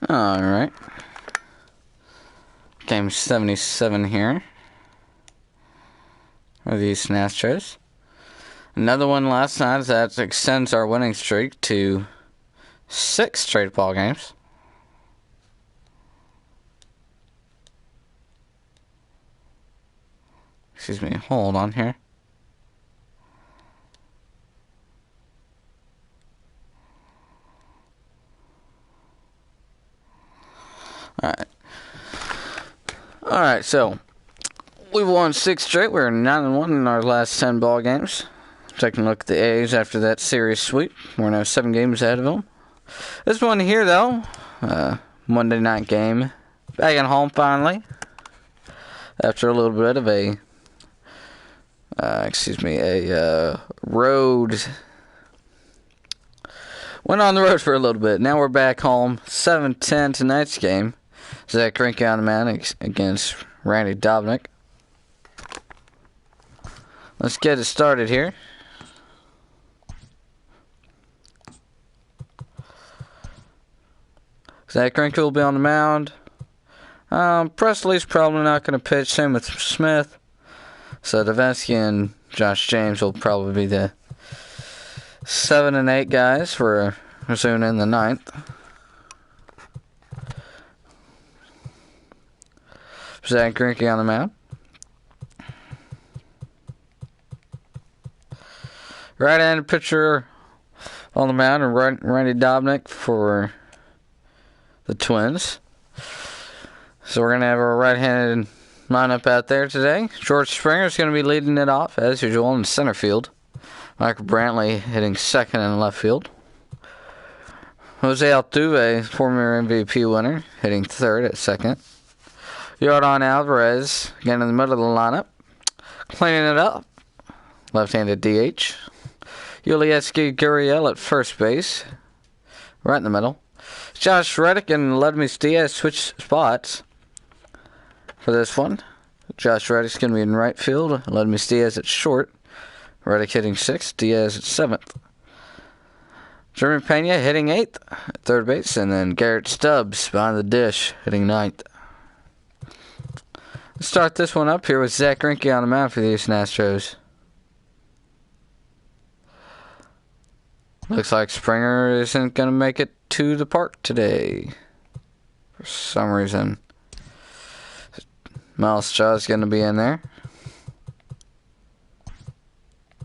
Alright. Game 77 here. Of these Astros. Another one last night that extends our winning streak to 6 straight ball games. Excuse me, hold on here. Alright, so we've won 6 straight. We're 9-1 in our last 10 ball games. Taking a look at the A's after that series sweep. We're now 7 games ahead of them. This one here, though, Monday night game. Back at home finally. After a little bit of a road. Went on the road for a little bit. Now we're back home. 7-10 tonight's game. Zach Greinke on the mound against Randy Dobnak. Let's get it started here. Zach Greinke will be on the mound. Presley's probably not going to pitch. Same with Smith. So Davinsky and Josh James will probably be the 7 and 8 guys for soon in the 9th. Zach Greinke on the mound. Right-handed pitcher on the mound, and Randy Dobnak for the Twins. So we're going to have our right-handed lineup out there today. George Springer is going to be leading it off, as usual, in center field. Michael Brantley hitting second in left field. Jose Altuve, former MVP winner, hitting third at second. Yordan Alvarez, again in the middle of the lineup, cleaning it up. Left-handed DH. Yulieski Gurriel at first base, right in the middle. Josh Reddick and Ledmus Diaz switch spots for this one. Josh Reddick's going to be in right field. Ledmus Diaz at short. Reddick hitting 6th. Diaz at 7th. Jeremy Pena hitting 8th at third base. And then Garrett Stubbs behind the dish hitting 9th. Let's start this one up here with Zach Greinke on the mound for the Houston Astros. Looks like Springer isn't going to make it to the park today. For some reason. Miles Straw is going to be in there.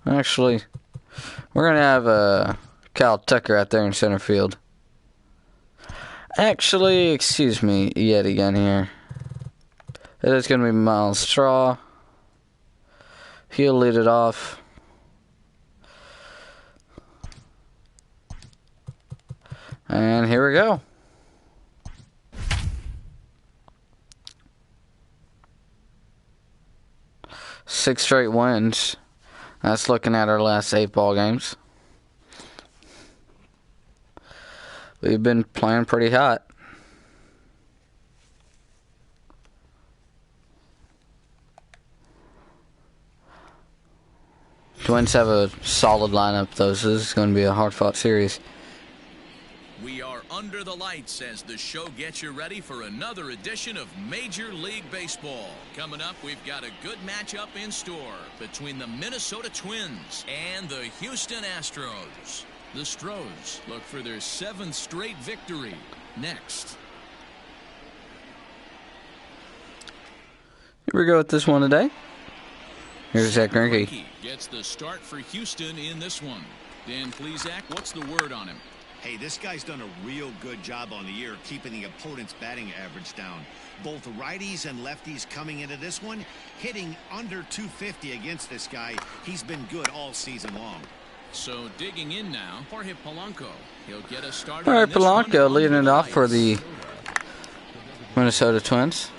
Actually, we're going to have Kyle Tucker out there in center field. Actually, excuse me yet again here. It is going to be Miles Straw. He'll lead it off. And here we go. Six straight wins. That's looking at our last 8 ball games. We've been playing pretty hot. Twins have a solid lineup, though, so this is going to be a hard-fought series. We are under the lights as the show gets you ready for another edition of Major League Baseball. Coming up, we've got a good matchup in store between the Minnesota Twins and the Houston Astros. The Stros look for their 7th straight victory next. Here we go with this one today. Here's Zach Greinke. Gets the start for Houston in this one. Dan Plesac, what's the word on him? Hey, this guy's done a real good job on the year keeping the opponent's batting average down. Both righties and lefties coming into this one, hitting under 250 against this guy. He's been good all season long. So digging in now, Jorge Polanco. He'll get us started. All right, Polanco leading it off for the Minnesota Twins.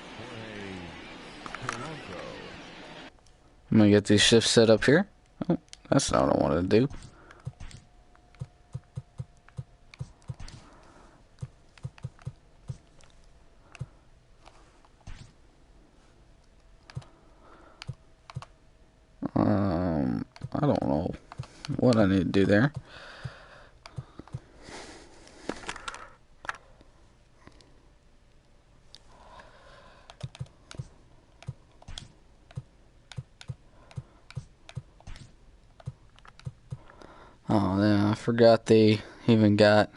I'm going to get these shifts set up here. Oh, that's not what I wanted to do. I don't know what I need to do there. Forgot they even got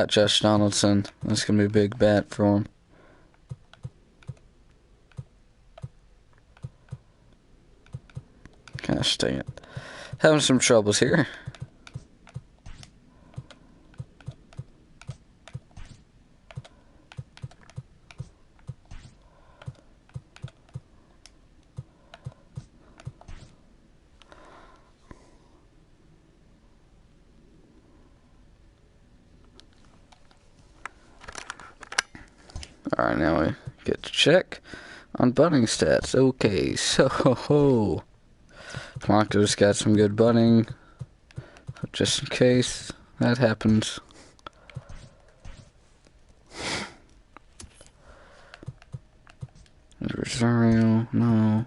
Josh Donaldson. That's gonna be a big bat for him. Gosh dang it. Having some troubles here. Alright, now we get to check on bunting stats. Okay, so Blanco's got some good bunting. Just in case that happens. Rosario, no.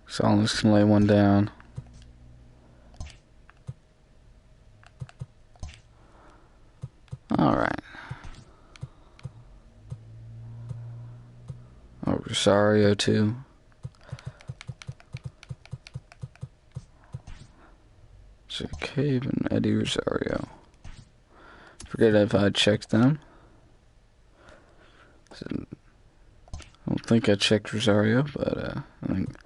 So I'm just gonna lay one down. Alright. Oh, Rosario too. So Cave and Eddie Rosario. Forget if I checked them. I don't think I checked Rosario, but I think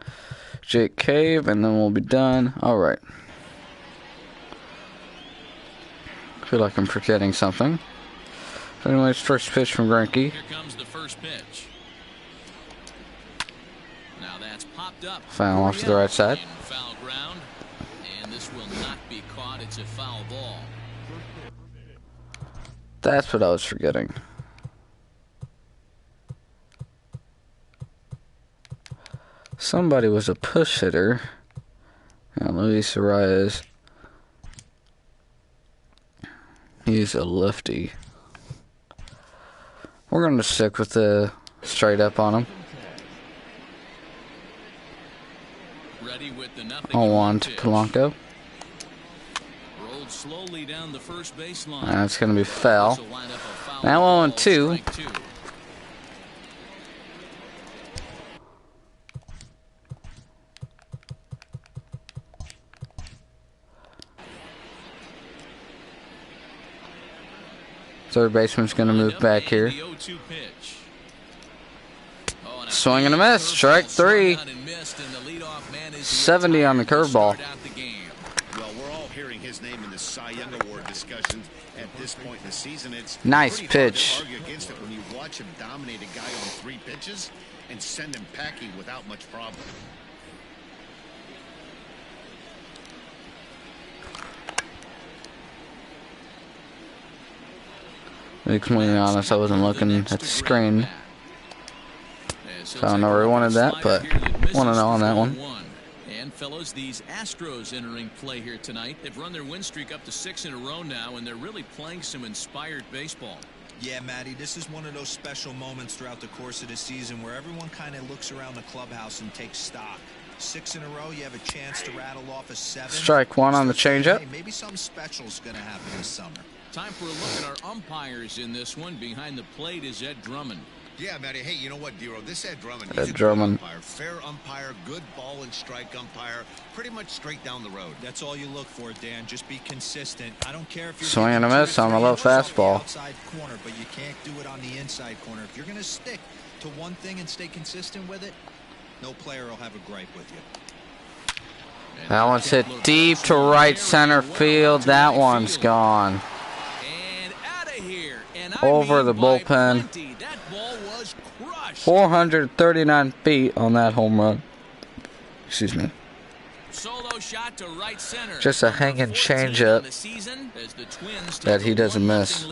Jake Cave, and then we'll be done. Alright. Feel like I'm forgetting something. So anyways, first pitch from Greinke. Here comes the first pitch. Now that's popped up. Foul off to the right side. In foul ground, and this will not be caught. It's a foul ball. That's what I was forgetting. Somebody was a push hitter. And Luis Arias. He's a lefty. We're going to stick with the straight up on him. Ready with the 0-1 to Polanco. Rolled slowly down the first baseline. That's going to be foul. Now 0-2. Third baseman's going to move back here. Swing and a miss. Strike 3. 70 on the curveball. Well, we're all hearing his name in the Cy Young Award discussions at this point in the season. It's nice pretty hard to pitch. argue against it when you watch him dominate a guy on 3 pitches and send him packing without much problem. To be completely honest, I wasn't looking at the screen. So I don't know where he wanted that, but want to know on that one. And fellas, these Astros entering play here tonight. They've run their win streak up to 6 in a row now, and they're really playing some inspired baseball. Yeah, Matty, this is one of those special moments throughout the course of the season where everyone kind of looks around the clubhouse and takes stock. 6 in a row, you have a chance to rattle off a 7. Strike 1 on the changeup. Hey, maybe something special's going to happen this summer. Time for a look at our umpires in this one. Behind the plate is Ed Drummond. Yeah, Matty. Hey, you know what, Dero? This Ed Drummond, he's a good umpire. Fair umpire, good ball and strike umpire. Pretty much straight down the road. That's all you look for, Dan. Just be consistent. I don't care if you're swing and a miss on the low fastball. Outside corner, but you can't do it on the inside corner. If you're going to stick to one thing and stay consistent with it, no player will have a gripe with you. That one's hit deep to right center field. That one's gone. Over the bullpen. 439 feet on that home run. Excuse me. Solo shot to right center. Just a hanging changeup that he doesn't miss.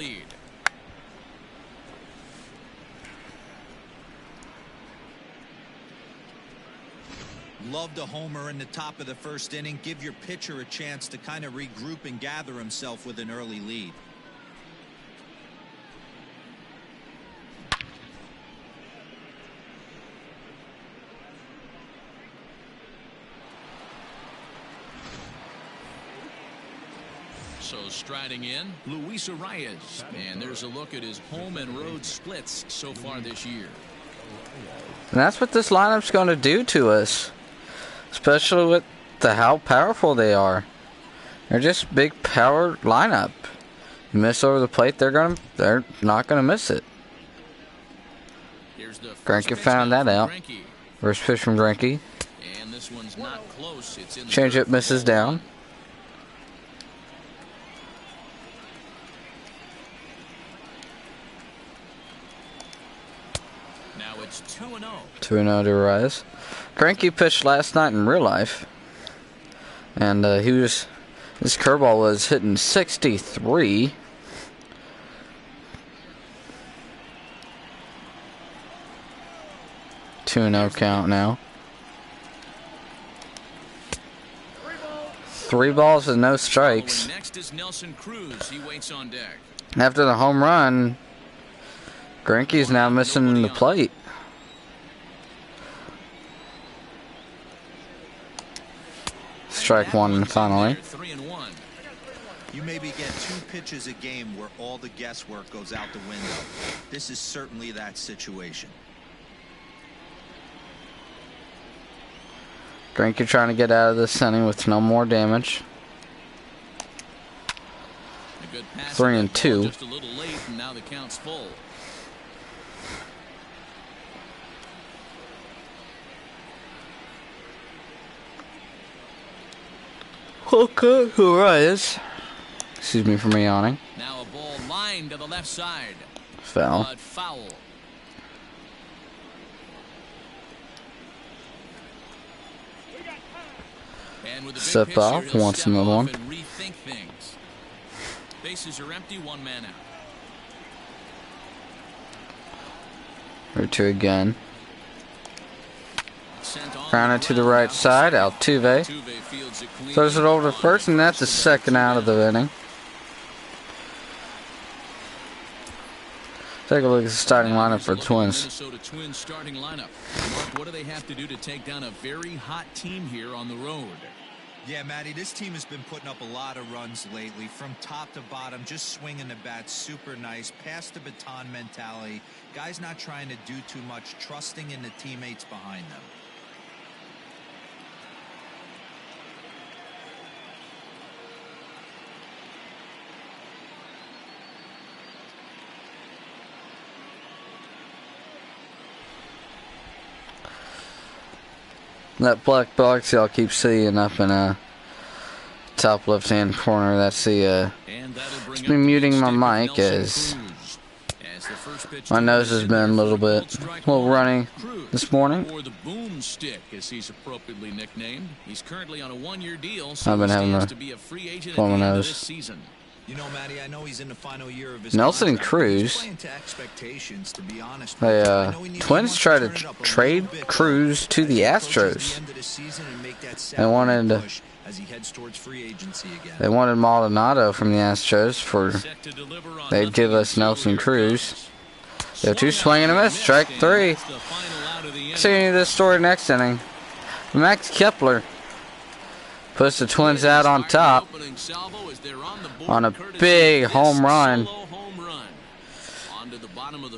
Loved a homer in the top of the first inning. Give your pitcher a chance to kind of regroup and gather himself with an early lead. striding in, Luis Arias. And there's a look at his home and road splits so far this year. And that's what this lineup's going to do to us. Especially with how powerful they are. They're just big power lineup. You miss over the plate, they're not gonna miss it. Greinke found that out. First pitch from Greinke. And this one's not close. It's in the Changeup misses down. Now it's 2-0. 2-0 to Arias. Greinke pitched last night in real life. And his curveball was hitting 63. Two and 0 count now. 3 balls with no strikes. Next is Nelson Cruz. He waits on deck. After the home run, Greinke's now missing the plate. Strike one finally. You maybe get 2 pitches a game where all the guesswork goes out the window. This is certainly that situation. Greinke trying to get out of this inning with no more damage. 3-2. Just a little late, and now the count's full. Okay, Arias. Excuse me for me yawning. Now a ball lined to the left side. Foul. But foul. And with a big Step pitch here, off, he'll wants step another off one. and rethink things. Bases are empty, 1 man out. 3-2 again. Grounded to the right side. Altuve throws it over to first, and that's the second out of the inning. Take a look at the starting lineup for the Twins. Minnesota Twins starting lineup. Mark, what do they have to do to take down a very hot team here on the road? Yeah, Matty, this team has been putting up a lot of runs lately. From top to bottom, just swinging the bat super nice. Pass the baton mentality. Guys not trying to do too much, trusting in the teammates behind them. That black box y'all keep seeing up in top left-hand corner. That's the. It's been muting my mic as my nose has been a little runny this morning. Or the boomstick, as he's appropriately nicknamed. He's currently on a 1-year deal. I've been having to be a free agent blow my at the end of nose. this season. You know, Matty, I know he's in the final year of his Nelson and contract, but he's Cruz. playing to expectations, to be honest. The Twins tried to trade Cruz to the Astros. They wanted Maldonado from the Astros for. They'd give us Nelson Cruz. They're 2 swing and a miss. Strike 3. Continue this story next inning. Max Kepler puts the Twins out on top on a big home run.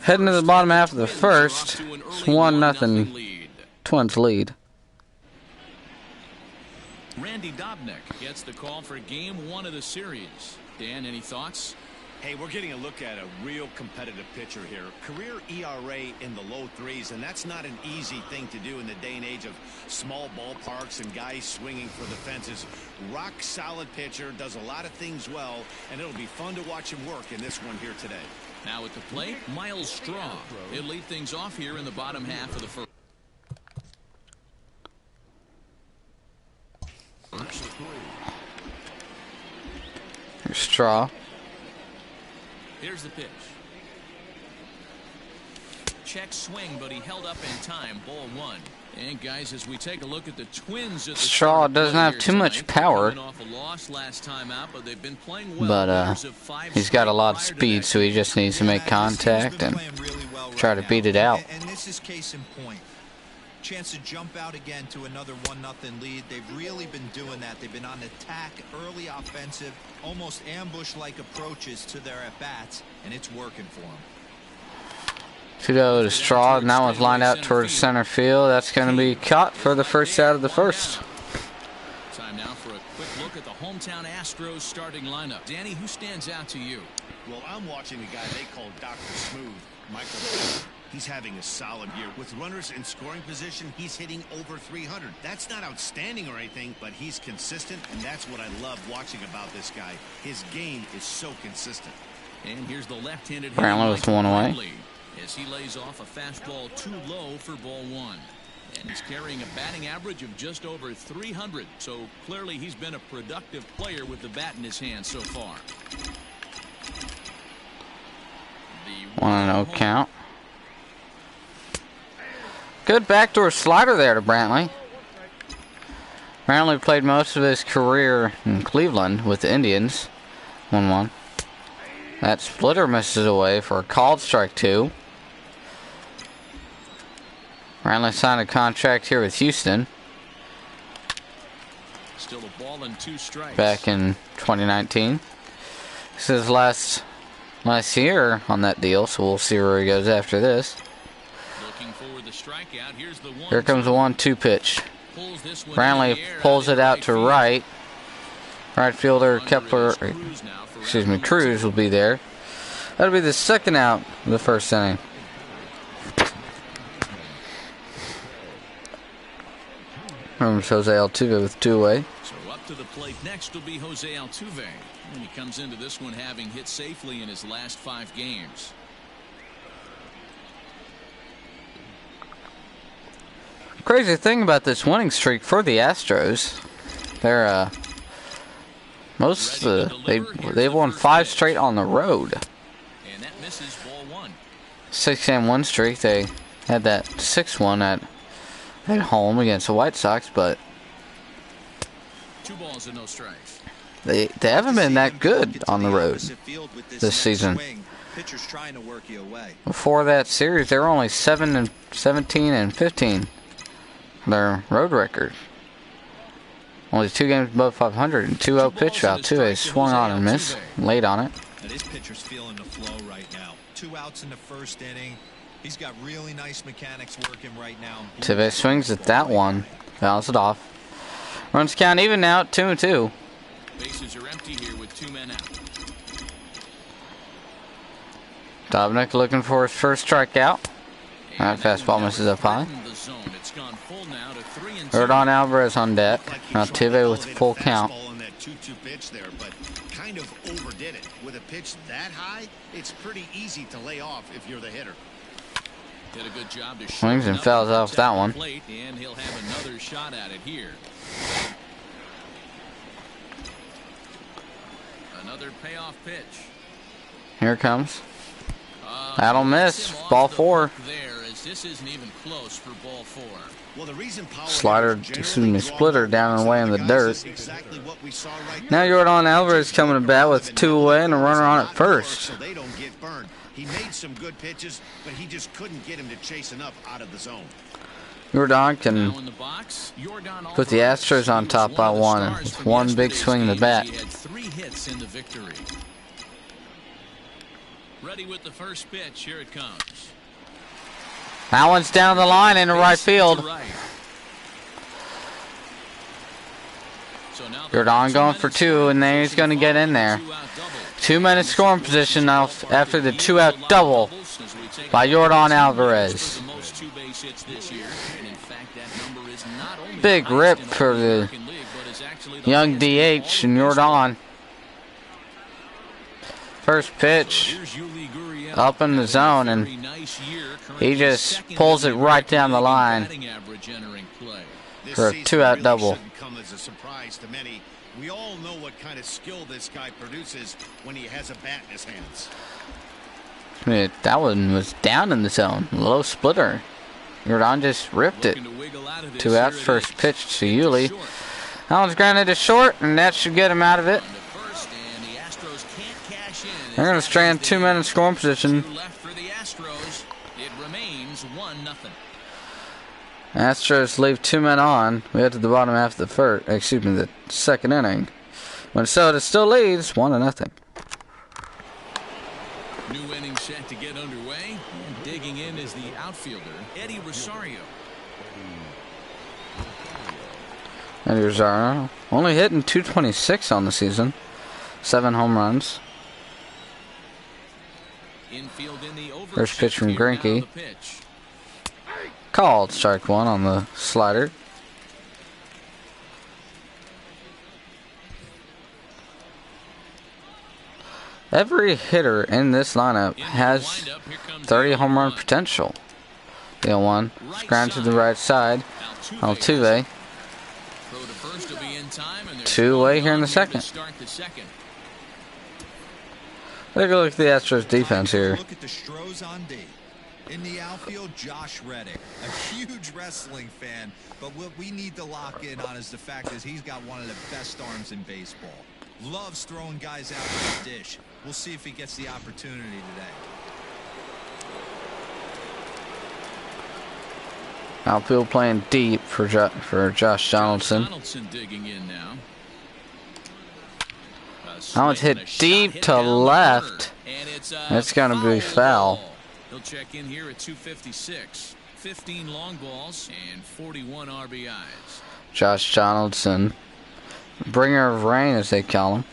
Heading to the bottom half of the first. It's 1-0 Twins lead. Randy Dobnak gets the call for game 1 of the series. Dan, any thoughts? Hey, we're getting a look at a real competitive pitcher here. Career ERA in the low 3s, and that's not an easy thing to do in the day and age of small ballparks and guys swinging for the fences. Rock solid pitcher, does a lot of things well, and it'll be fun to watch him work in this one here today. Now at the plate, Miles Straw. He'll lead things off here in the bottom half of the first. Here's Straw. Here's the pitch. Check swing, but he held up in time. Ball 1. And guys, as we take a look at the Twins, at the Straw doesn't have too much power, but he's got a lot of speed, so he just needs to make contact and try to beat it out. And this is case in point. chance to jump out again to another 1-0 lead. They've really been doing that. They've been on attack, early offensive, almost ambush-like approaches to their at-bats, and it's working for them. 2-0 to Straw, and that one's lined out towards center field. That's going to be caught for the first out of the first. Time now for a quick look at the hometown Astros starting lineup. Danny, who stands out to you? Well, I'm watching a guy they call Dr. Smooth, Michael. He's having a solid year. With runners in scoring position, he's hitting over 300. That's not outstanding or anything, but he's consistent, and that's what I love watching about this guy. His game is so consistent. And here's the left-handed Brownlow with one away. as he lays off a fastball too low for ball one. And he's carrying a batting average of just over 300. So clearly he's been a productive player with the bat in his hand so far. 1-0 count. Good backdoor slider there to Brantley. Brantley played most of his career in Cleveland with the Indians. 1-1. That splitter misses away for a called strike 2. Brantley signed a contract here with Houston Still a ball and 2 strikes. back in 2019. This is his last year on that deal, so we'll see where he goes after this. Here comes the 1-2 pitch. Brantley pulls it out to right. Right fielder Cruz will be there. That'll be the second out of the first inning. Here's Jose Altuve with 2 away. So up to the plate next will be Jose Altuve. And he comes into this one having hit safely in his last 5 games. Crazy thing about this winning streak for the Astros, they're they've won 5 straight on the road. And that misses ball 1. 6-game win streak. They had that 6-1 at home against the White Sox, but 2 balls and no strikes. They haven't been that good on the road this season. Before that series, they were only 7-17-15. Their road record. Only 2 games above 500 and 2-0 pitch out. Altuve swung on and missed. Late on it. This pitcher's feeling the flow right now. 2 outs in the first inning. He's got really nice mechanics working right now. Altuve swings at that one. Fouls it off. Runs count even now at 2-2. Bases are empty here with 2 men out. Dobnik looking for his first strikeout. That fastball misses up high. Jordan Alvarez on deck. Altuve with a full count. That 2-2 pitch there, but kind of overdid it. With a pitch that high, it's pretty easy to lay off if you're the hitter. Did a good job to swings and fouls off that one. And he'll have another shot at it here. Another payoff pitch. Here it comes. That'll miss. Ball 4. There, as this isn't even close for ball 4. Well, the reason splitter down and away in the dirt. Now Jordan Alvarez coming to bat with 2 away and a runner on at first. So they don't get burned. He made some good pitches, but he just couldn't get him to chase enough out of the zone. Jordan can put the Astros on top by 1 with 1 big swing in the bat. He had 3 hits in the victory. Ready with the first pitch. Here it comes. That one's down the line into right field. Jordan going for 2, and then he's going to get in there. 2-minute scoring position now after the 2-out double by Jordan Alvarez. Big rip for the young DH and Jordan. First pitch up in the zone, and he just pulls it right down the line for a 2-out double. Come as a surprise to many. We all know what kind of skill this guy produces when he has a bat in his hands. That one was down in the zone. Low splitter. Jordan just ripped it. 2 outs, first pitch to Yuli. That one's grounded to short, and that should get him out of it. They're going to stay in 2-minute scoring position. Astros leave 2 men on. We head to the bottom half of the second inning. Minnesota still leads 1-0. New inning set to get underway. And digging in is the outfielder, Eddie Rosario. Eddie Rosario only hitting .226 on the season. 7 home runs. Infield in the over. First pitch from Greinke. Called strike 1 on the slider. Every hitter in this lineup has 30 home run potential. The 0-1. Ground to the right side. Altuve. Two-way here in the second. Take a look at the Astros defense here. Look at the Astros on D. In the outfield, Josh Reddick, a huge wrestling fan, but what we need to lock in on is the fact that he's got one of the best arms in baseball. Loves throwing guys out of the dish. We'll see if he gets the opportunity today. Outfield playing deep for Josh Donaldson. Digging in now. That one's hit deep to left. It's going to be foul. He'll check in here at 256. 15 long balls and 41 RBIs. Josh Donaldson. Bringer of rain, as they call him.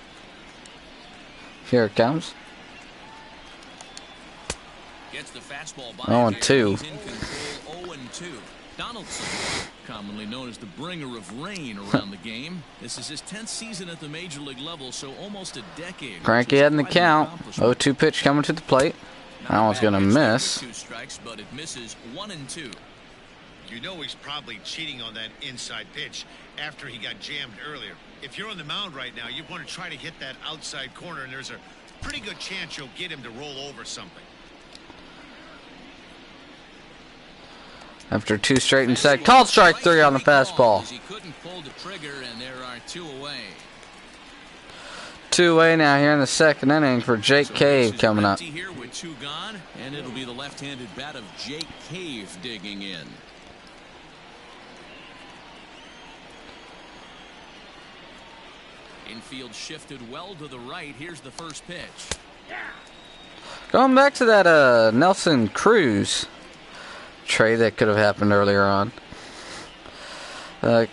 Here it comes. Gets the fastball by 0-2. 0-2. Donaldson, commonly known as the bringer of rain around the game. This is his 10th season at the major league level, so almost a decade. Greinke heading the count. 0-2 pitch coming to the plate. That one's going to miss. 2 strikes, but it misses 1-2. You know he's probably cheating on that inside pitch after he got jammed earlier. If you're on the mound right now, you want to try to hit that outside corner, and there's a pretty good chance you'll get him to roll over something. After 2 straight inside. Called strike 3 on the fastball. He couldn't pull the trigger, and there are 2 away. 2 away now here in the second inning for Jake Cave coming up. Here with 2 gone, and it'll be the left-handed bat of Jake Cave digging in. Infield shifted well to the right. Here's the first pitch. Going back to that Nelson Cruz trade that could have happened earlier on. The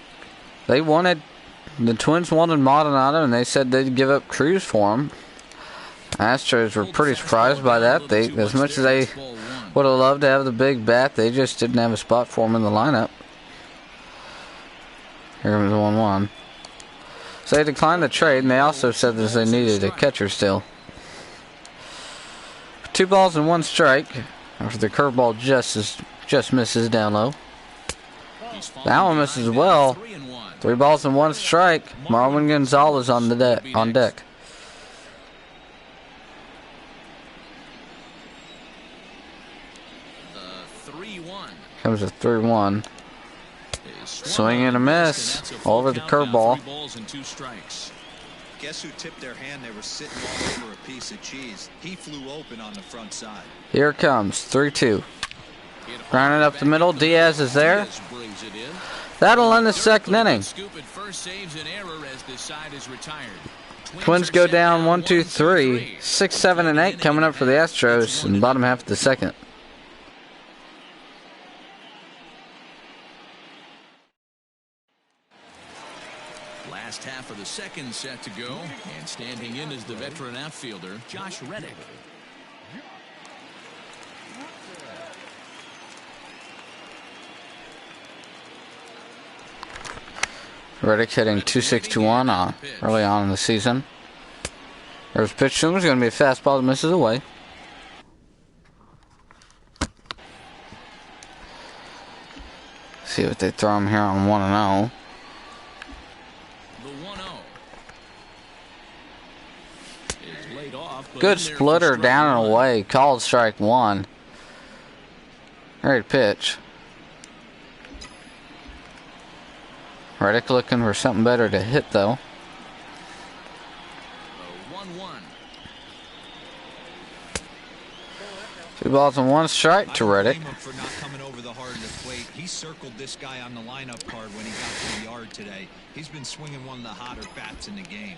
Twins wanted Maldonado, and they said they'd give up Cruz for him. Astros were pretty surprised by that. As much as they would have loved to have the big bat, they just didn't have a spot for him in the lineup. Here comes the 1-1. So they declined the trade, and they also said that they needed a catcher still. 2 balls and 1 strike. After the curveball just misses down low. That one misses well. 3 balls and 1 strike. Marwin Gonzalez on deck. The 3-1. Comes a 3-1. Swing and a miss over the curveball. Guess who tipped their hand? They were sitting all over a piece of cheese. He flew open on the front side. Here it comes, 3-2. Grounded up the middle. Diaz is there. That'll end the second inning. Twins go down 1-2-3. 6, 7, and 8 coming up for the Astros in the bottom half of the second. Last half of the second set to go, and standing in is the veteran outfielder, Josh Reddick. Reddick hitting 2.61 early on in the season. There's pitch to him. It's going to be a fastball that misses away. See what they throw him here on 1-0. Good splitter down and away. Called strike 1. Great pitch. Reddick looking for something better to hit, though. 1-1. 2 balls and 1 strike to Reddick. I don't blame him for not coming over the hard of the plate. He circled this guy on the lineup card when he got to the yard today. He's been swinging one of the hotter bats in the game.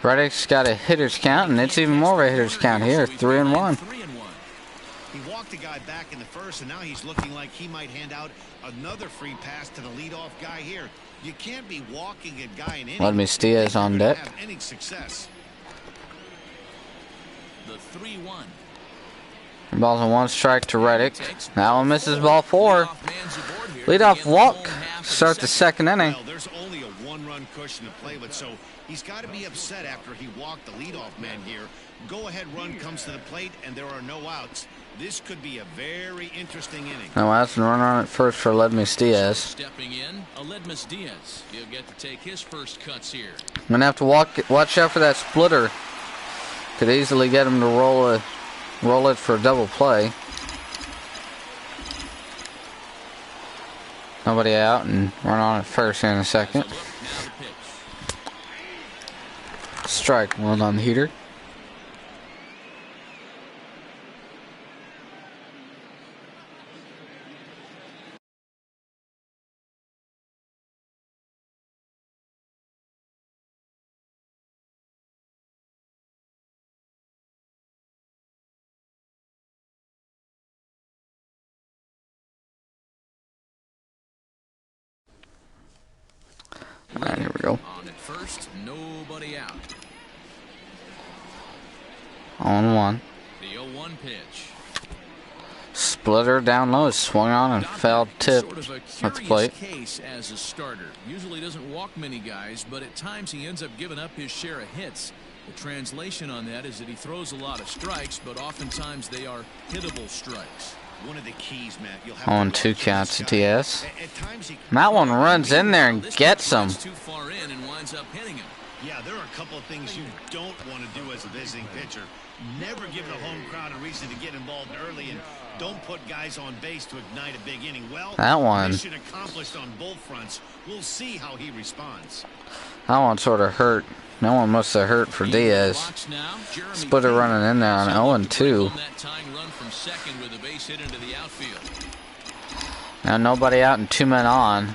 Reddick's got a hitter's count, and it's even more of a hitter's count here, 3-1. He walked a guy back in the first, and now he's looking like he might hand out another free pass to the leadoff guy here. You can't be walking a guy in Ledmus Diaz on deck. Have any success. The 3-1. 3 balls and 1 strike to Reddick. That one misses ball 4. Leadoff walk. Start the second inning. Well, there's only a 1-run cushion to play with, so he's got to be upset after he walked the leadoff man here. Go-ahead run comes to the plate, and there are no outs. This could be a very interesting inning. No outs and run on it first for Ledmus Diaz. Stepping in, Ledmus Diaz. He'll get to take his first cuts here. I'm gonna have to watch out for that splitter. Could easily get him to roll it for a double play. Nobody out and run on it first here in a second. Strike 1 on the heater. Alright, here we go. On at first, nobody out. 0-1. The 0-1 pitch. Splitter down low, swung on and fouled tip Sort of a at the plate. case as a starter. Usually doesn't walk many guys, but at times he ends up giving up his share of hits. The translation on that is that he throws a lot of strikes, but oftentimes they are hittable strikes. One of the keys, Matt, you'll have On to 2 watch counts this to guy. TS. At times he That one runs in there and gets him. Too far in and winds up hitting him. Yeah, there are a couple of things you don't want to do as a visiting pitcher. Never give the home crowd a reason to get involved early, and don't put guys on base to ignite a big inning. Well, That one. mission accomplished on both fronts. We'll see how he responds. That one sort of hurt. That one must have hurt for Diaz. Box now, Jeremy Splitter King. running in there on Someone to 0-2. bring that tying run from second with a base hit into the outfield. Now nobody out and 2 men on.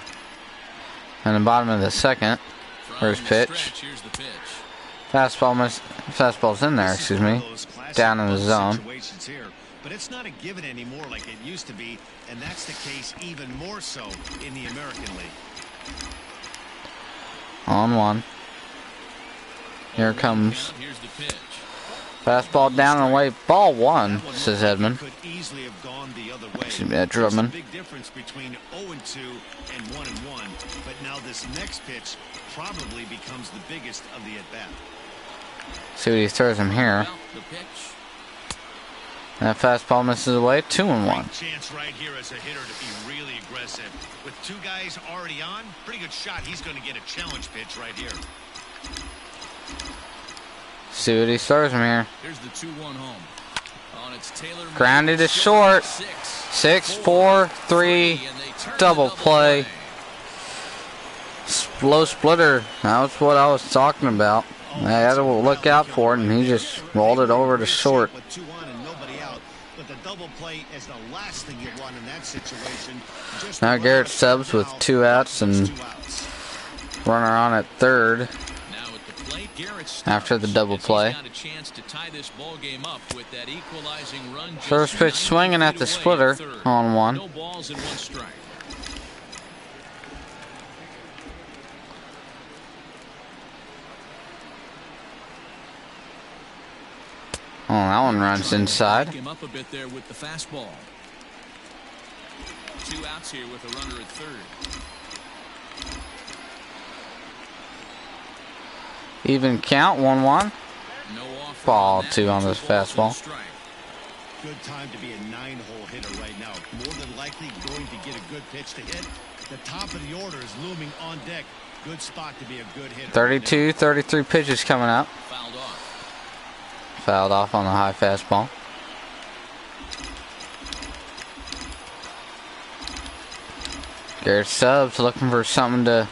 In the bottom of the second. From First the pitch. stretch, here's the pitch. Fastball's in there, excuse me. Down in the zone. Situations here, but it's not a given anymore like it used to be, and that's the case even more so in the American League. 0-1. Here it comes. Here's the pitch. Fastball down and away. Ball 1, says Edmund. Could easily have gone the other way. Excuse me, Drummond. There's a big difference between 0-2 and 1-1, but now this next pitch probably becomes the biggest of the at-bat. See what he throws him here. Well, the pitch. That fastball misses away. 2-1. Chance right here as a hitter to be really aggressive. With 2 guys already on, pretty good shot. He's going to get a challenge pitch right here. See what he throws him here. Here's the 2-1 home. On its Taylor Grounded to short. 6-4-3. Double play. Low splitter. That was what I was talking about. I had to look out for it, and he just rolled it over to short. With 2 on and nobody out, but the double play is the last thing you want in that situation. Just Now Garrett Stubbs with 2 outs and runner on at third Now at the plate, Garrett Stubbs, after the double as play. he's got a chance to tie this ball game up with that equalizing run just First pitch 90 swinging at feet the away splitter third. on 1. No balls and 1 strike. Oh, that one runs inside. Him up a bit there with the fastball. 2 outs here with a runner at third. Even count, 1-1. No offer Ball on that. 2 on this 2 balls and a fastball. strike. Good time to be a 9-hole hitter right now. More than likely going to get a good pitch to hit. The top of the order is looming on deck. Good spot to be a good hitter. 32, 33 pitches coming up. Fouled off. Fouled off on the high fastball. Garrett Stubbs looking for something to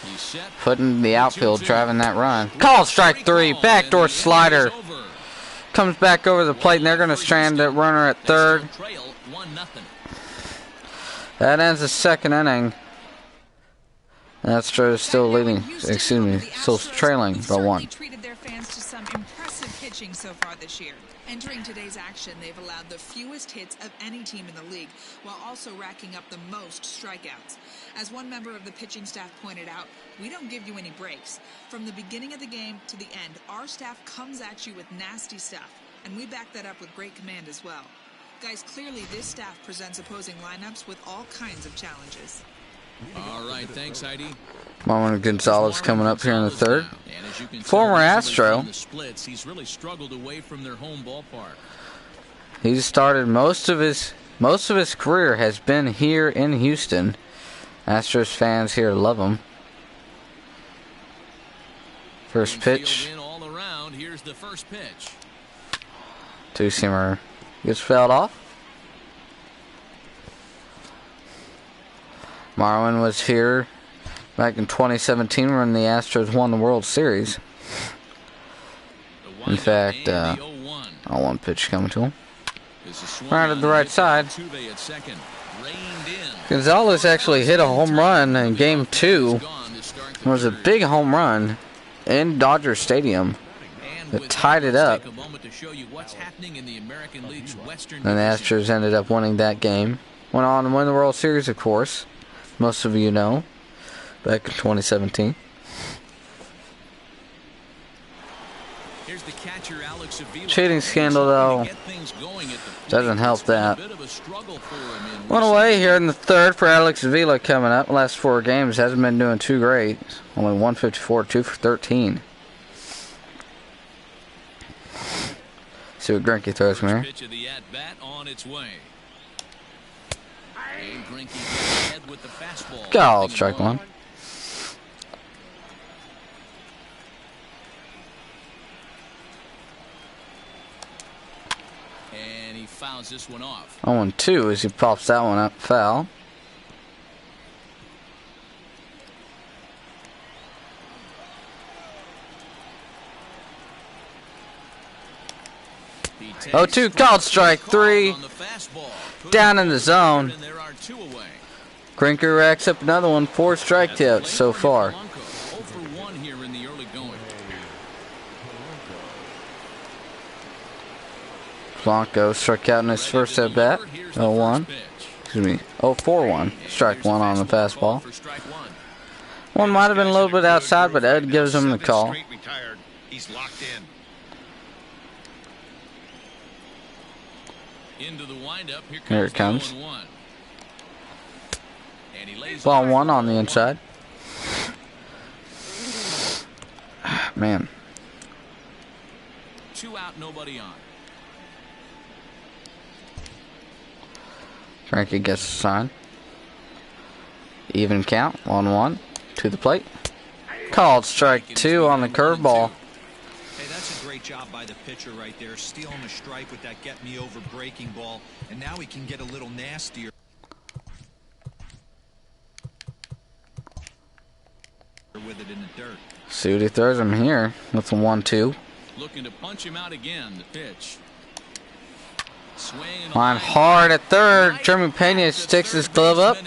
He's set. Putting the outfield, driving that run. Called strike 3. Backdoor slider. Comes back over the plate, and they're going to strand the runner at third. That ends the second inning. Astros still leading, still trailing by 1. Treated their fans to some impressive pitching so far this year. Entering today's action, they've allowed the fewest hits of any team in the league, while also racking up the most strikeouts. As one member of the pitching staff pointed out, we don't give you any breaks. From the beginning of the game to the end, our staff comes at you with nasty stuff, and we back that up with great command as well. Guys, clearly this staff presents opposing lineups with all kinds of challenges. All right, thanks, Heidi. Marwin Gonzalez coming up here in the third. Former Astro. He's really struggled away from their home ballpark. He's started most of his career has been here in Houston. Astros fans here love him. First pitch. All around. Here's the first pitch. Two-seamer gets fouled off. Marwin was here back in 2017 when the Astros won the World Series. In fact, 0-1 pitch coming to him. Right at the right side. Gonzalez actually hit a home run in Game 2. It was a big home run in Dodger Stadium that tied it up. And the Astros ended up winning that game. Went on to win the World Series, of course. Most of you know, back in 2017. Cheating scandal, though, doesn't help that. One away here in the third for Alex Avila coming up. Last 4 games hasn't been doing too great. Only 154, 2 for 13. See what Greinke throws from here. Called strike 1. And he fouls this one off. 0-2 as he pops that one up foul. Oh, 2 called strike 3. Down in the zone. Greinke racks up another one. 4 strikeouts so far. Blanco struck out in his first at bat. 0-1. Excuse me. 0-4-1. Strike 1 on the fastball. One might have been a little bit outside, but Ed gives him the call. He's locked in. Into the windup. Here it comes. Ball 1 on the inside. Man. 2 out, nobody on. Greinke gets a sign. Even count. 1-1 to the plate. Called strike 2 on the curveball. Hey, that's a great job by the pitcher right there, stealing a strike with that get-me-over breaking ball, and now he can get a little nastier with it in the dirt. See what he throws him here with the 1-2. Looking to punch him out again. The pitch. Line hard at third. Jeremy Pena sticks his glove up,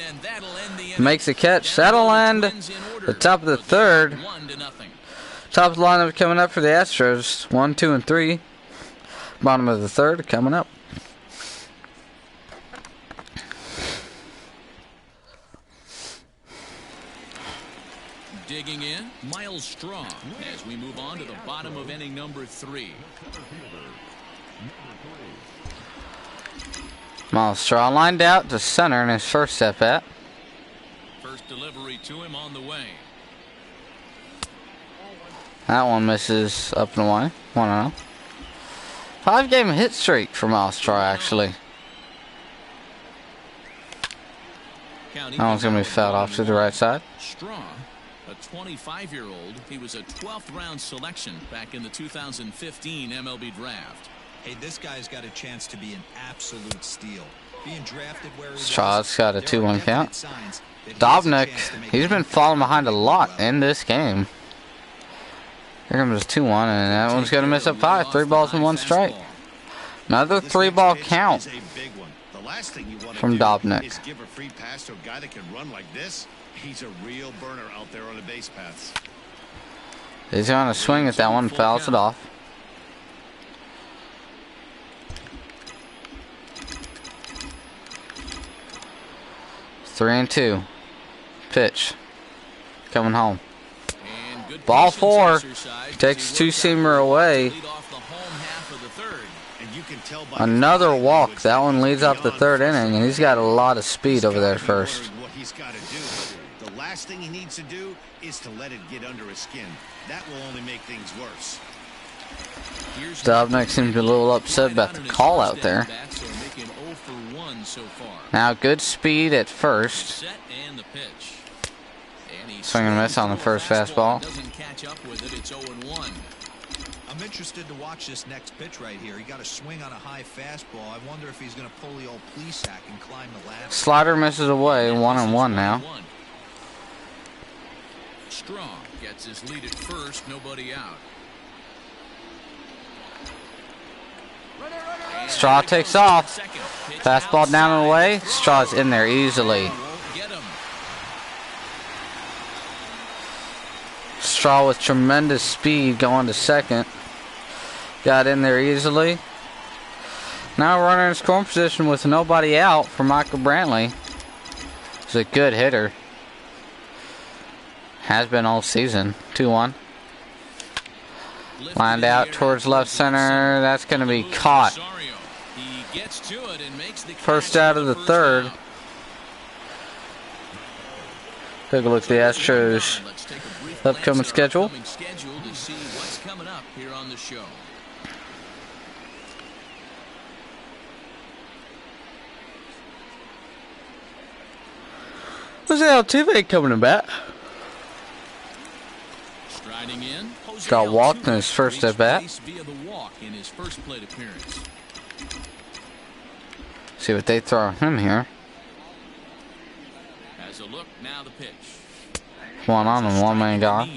makes a catch. That'll end the top of the third. Top of the lineup coming up for the Astros. 1, 2, and 3. Bottom of the third coming up. Digging in, Miles Straw, as we move on to the bottom of inning number 3. Miles Straw lined out to center in his first at bat. First delivery to him on the way. That one misses up and away. 1-0. 5-game hit streak for Miles Straw, actually. That one's going to be fouled off to the right side. Straw, a 25-year-old, he was a 12th round selection back in the 2015 MLB draft. Hey, this guy's got a chance to be an absolute steal. Being drafted where he Straw's got a there are 2-1 count. definite signs that he has a Dobnik, chance to make he's been an falling behind a impact lot well. in this game. Here comes 2-1, and that one's going to miss up 5. 3 balls and 1 strike. Another This 3-ball next pitch count is a big one. The last thing you want to from do Dobnik. is give a free pass to a guy that can run like this. He's a real burner out there on the base paths. He's going to swing at that one, fouls it off. Three and 2. Pitch. Coming home. Ball 4. Takes two-seamer away. And you can tell by Another the walk. language That one leads off the beyond 3rd inning, and he's got a lot of speed He's over there gotta be worried first. what he's got to do. The last thing he needs to do is to let it get under his skin. That will only make things worse. Dobnik seems a little upset about the call out there. Now good speed at first. Swing and miss on the first fastball. I'm interested to watch this next pitch right here. He got a swing on a high fastball. I wonder if he's going to pull the old Plesac and climb the ladder. Slider misses away. 1-1 now. Strong gets his lead at first, nobody out. Straw takes off. Fastball down and away. Straw's in there easily. Straw with tremendous speed going to second. Got in there easily. Now runner in scoring position with nobody out for Michael Brantley. He's a good hitter. Has been all season. 2-1. Lined out towards left center. That's going to be caught. First out of the 3rd. Take a look at the Astros upcoming schedule. Who's Altuve coming to bat? Got walked in his first at bat. See what they throw him here. As a look, now the pitch. 1 on and 1 man gone.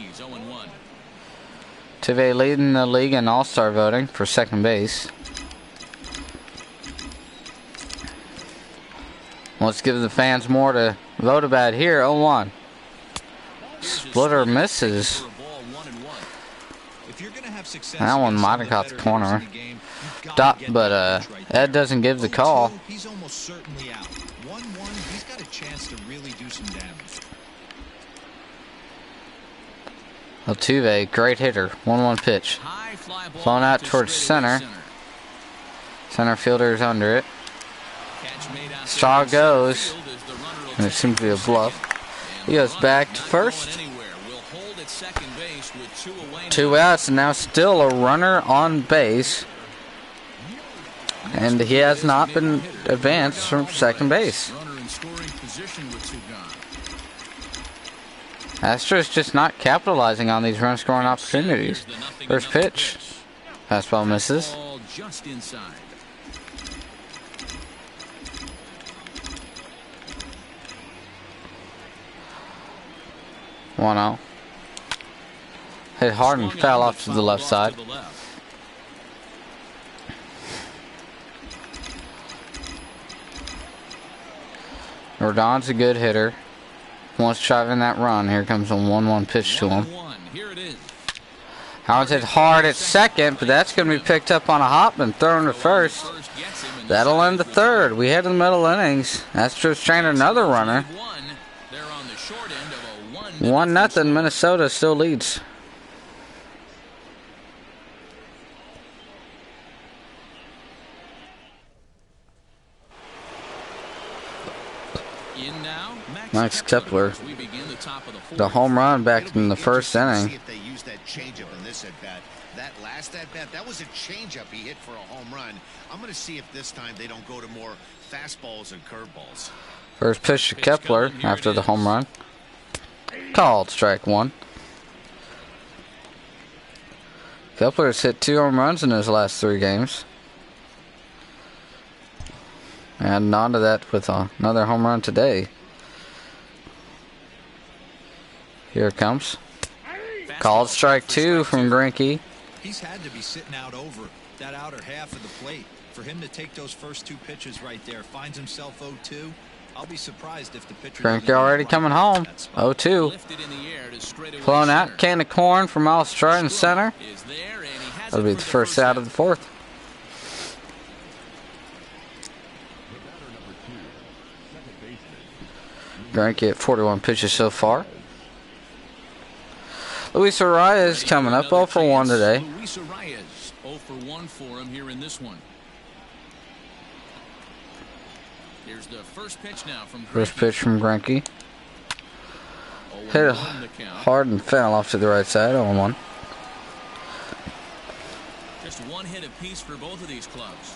Altuve leading the league in All-Star voting for second base. Let's give the fans more to vote about here. 0-1. Splitter misses. That one might have got the corner. But Ed doesn't give the call. He's almost certainly out. 1-1, he's got a chance to really do some damage. Altuve, great hitter. 1-1 pitch. Flown out towards center. Center fielder is under it. Straw goes. And it seems to be a bluff. He goes back to first. 2 outs and now still a runner on base. And he has not been advanced from second base. Astros just not capitalizing on these run scoring opportunities. First pitch. Fastball misses. Just inside. One out. Hit hard and fell off to the left side. Rodon's a good hitter. Wants to drive in that run. Here comes a 1-1 pitch to him. Howard's hit hard at second, but that's going to be picked up on a hop and thrown to first. That'll end the 3rd. We head to the middle innings. Astros train another runner. 1-0. Minnesota still leads. Max Kepler, the home run back in the first inning. See if they use that changeup in this at bat. That last at bat, that was a changeup he hit for a home run. I'm going to see if this time they don't go to more fastballs and curveballs. First pitch to Kepler after the home run. Called strike 1. Kepler has hit 2 home runs in his last 3 games. Adding on to that with another home run today. Here it comes. Called strike 2 from Greinke. He's had to be sitting out over that outer half of the plate. For him to take those first 2 pitches right there, finds himself 0-2. I'll be surprised if the pitcher. Greinke already coming home. 0-2. Flown out. Can of corn from Alstrad in center. That'll be the first out of the 4th. Greinke at 41 pitches so far. Luis Arias coming up 0 for 1 today. Luis Arias 0 for 1 for him here in this one. Here's the first pitch now from Greinke. First pitch from Greinke. Hit it hard and fell off to the right side. 0-1. Just 1 hit apiece for both of these clubs.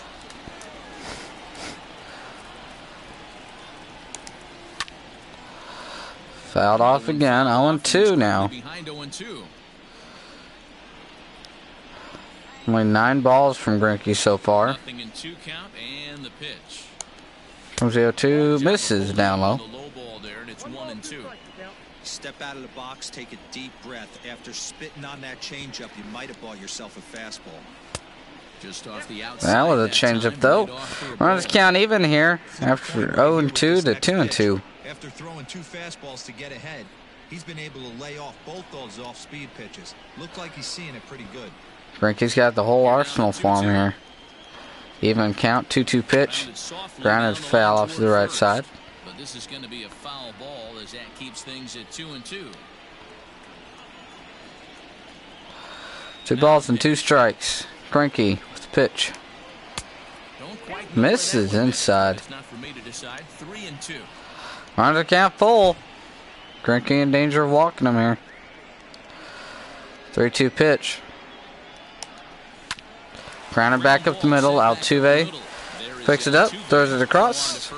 Fouled off again. 0-2 now. Behind 0-2. Only 9 balls from Greinke so far. Nothing in 2 count and the pitch. Comes the 0-2, misses down low. The low ball there, and it's 1-2. Step out of the box, take a deep breath. After spitting on that changeup, you might have bought yourself a fastball. Just off the outside. That was a changeup though. Runners count even here after 0-2 to 2-2. After throwing 2 fastballs to get ahead, he's been able to lay off both those off-speed pitches. Looked like he's seeing it pretty good. Greinke's got the whole arsenal for him here. Even count, 2-2 pitch. Grounded foul off to the right side. But this is going to be a foul ball as that keeps things at 2-2. 2 balls and 2 strikes. Greinke with the pitch. Misses inside. It's not for me to decide. 3-2. Runners count full. Greinke in danger of walking him here. 3-2 pitch. Grounded back up the middle. Altuve picks it up, throws it across.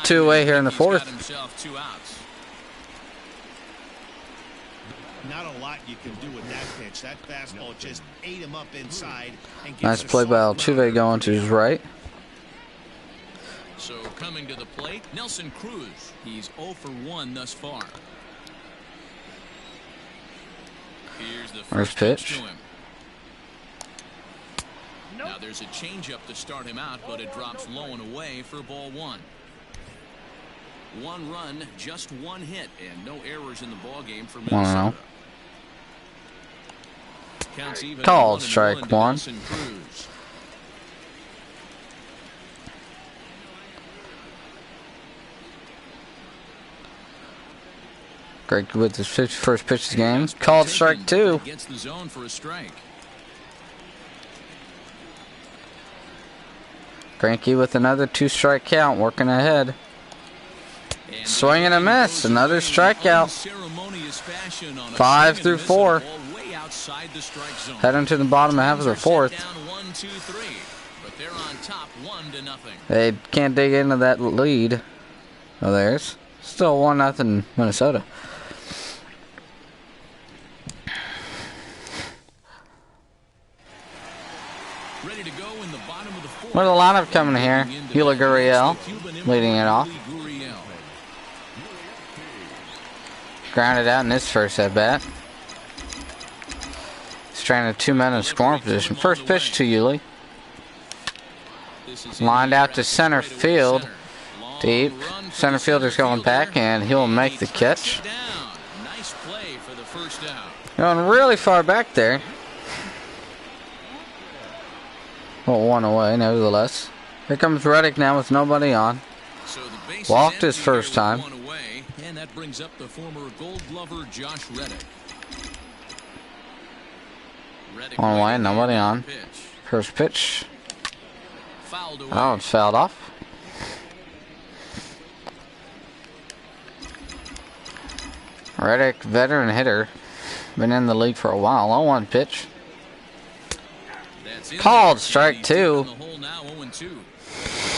2 away here in the 4th. Not a lot you can do with that pitch. That fastball just ate him up inside. And Nice play by Altuve going to his right. So coming to the plate, Nelson Cruz. He's 0 for 1 thus far. Here's the first pitch to him. Now there's a changeup to start him out, but it drops low and away for ball 1. 1 run, just 1 hit, and no errors in the ball game for Minnesota. Counts even. Called strike 1. Greinke with his first pitch of the game. Called strike 2. Gets the zone for a strike. Greinke with another 2-strike count, working ahead. Swing and a miss, another strikeout. 5 through 4. Heading to the bottom half of the 4th. They can't dig into that lead. Oh, there's still 1-0 Minnesota. Ready to go in the bottom of the 4th. With a lineup coming here, Yuli Gurriel leading it off. Grounded out in his first at bat. He's trying to 2 men in scoring position. First pitch to Yuli. Lined out to center field. Deep. Center fielder's going back and he'll make the catch. Going really far back there. Well, 1 away, nevertheless. Here comes Reddick now with nobody on. Walked his first time. And that brings up the former Gold Glover Josh Reddick. 1 away, nobody on. First pitch. Oh, it's fouled off. Reddick, veteran hitter. Been in the league for a while. 0-1 pitch. Called strike 2.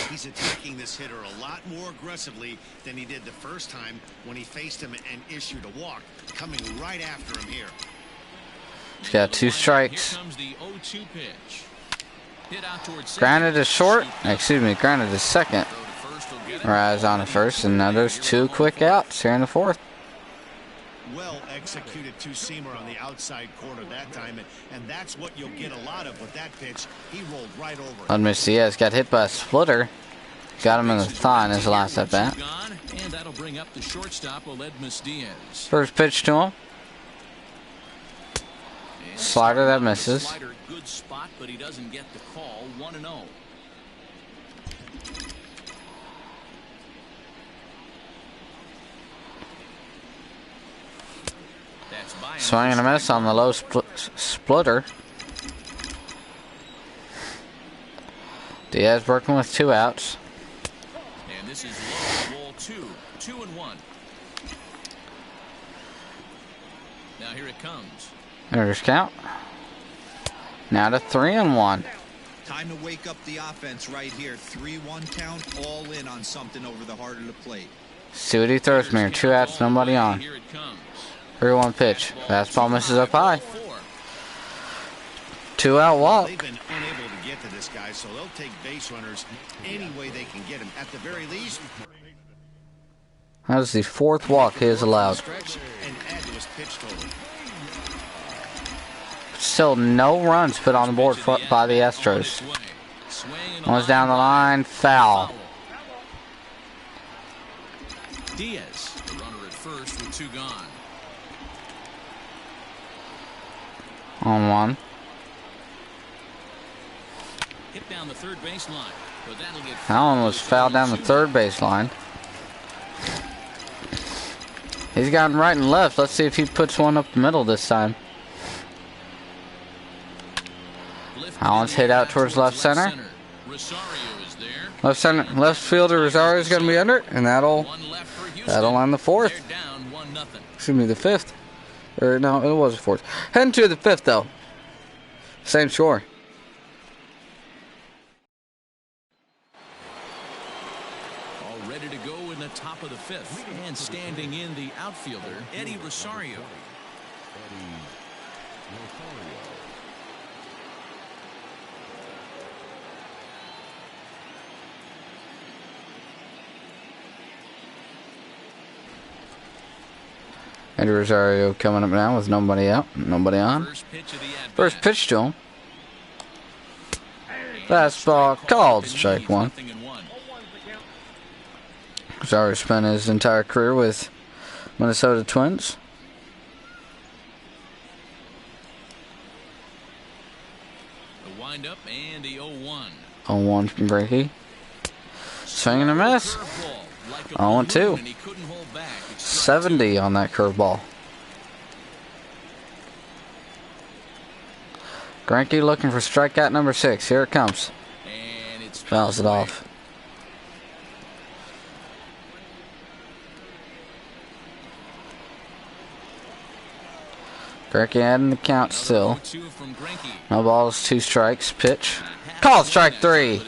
He's attacking this hitter a lot more aggressively than he did the first time when he faced him and issued a walk. Coming right after him here. He's got 2 strikes. Here comes the 0-2 pitch. Hit out towards Grounded to short. second. Excuse me, grounded to second. Throw to first will get it. Rise on to first, and now there's 2 quick outs here in the 4th. Well executed two-seamer on the outside corner that time, and that's what you'll get a lot of with that pitch. He rolled right over it. Unmissed Diaz got hit by a splitter. Got him in the thigh in his last at bat. Gone, and that'll bring up the shortstop, Aledmus Diaz. First pitch to him. And Slider that the misses. Slider, good spot, but he doesn't get the call. 1-0. That's by him. Swing and a miss on the low splitter. Diaz working with 2 outs. And this is low, ball 2. 2-1. Now here it comes. There's count. Now to 3-1. Time to wake up the offense right here. 3-1 count, all in on something over the heart of the plate. See what he throws me here. 2 outs, nobody on. Here it comes. 3-1 pitch. Fastball misses up high. 2 out walk. They've been unable to get to this guy, so they'll take base runners any way they can get him. At the very least, That is the 4th walk he has allowed. stretch and add to his pitch total. Still no runs put on the board by the Astros. One's down the line, foul. Diaz, the runner at first with 2 gone. On 1. Hit down the third baseline, but that'll get That one was fouled down the 3rd baseline. He's gotten right and left. Let's see if he puts one up the middle this time. Allen's hit out towards left center. Rosario is there. Left center, left fielder Rosario is going to be under, and that'll One left for Houston. end the 4th. They're down 1-0. Excuse me, the 5th. Or no, it was the 4th. Heading to the 5th though. Same score. All ready to go in the top of the 5th. And standing in the outfielder, Eddie Rosario. Eddie Rosario coming up now with nobody out, nobody on. First pitch to him. Fastball called, strike 1. Rosario spent his entire career with Minnesota Twins. The windup and the 0-1. 0-1 from Greinke. Swing and a miss. 0-2. 70 on that curveball. Greinke looking for strikeout number 6. Here it comes. And it's Fouls it off. Greinke adding the count still. No balls, 2 strikes. Pitch. Call strike 3.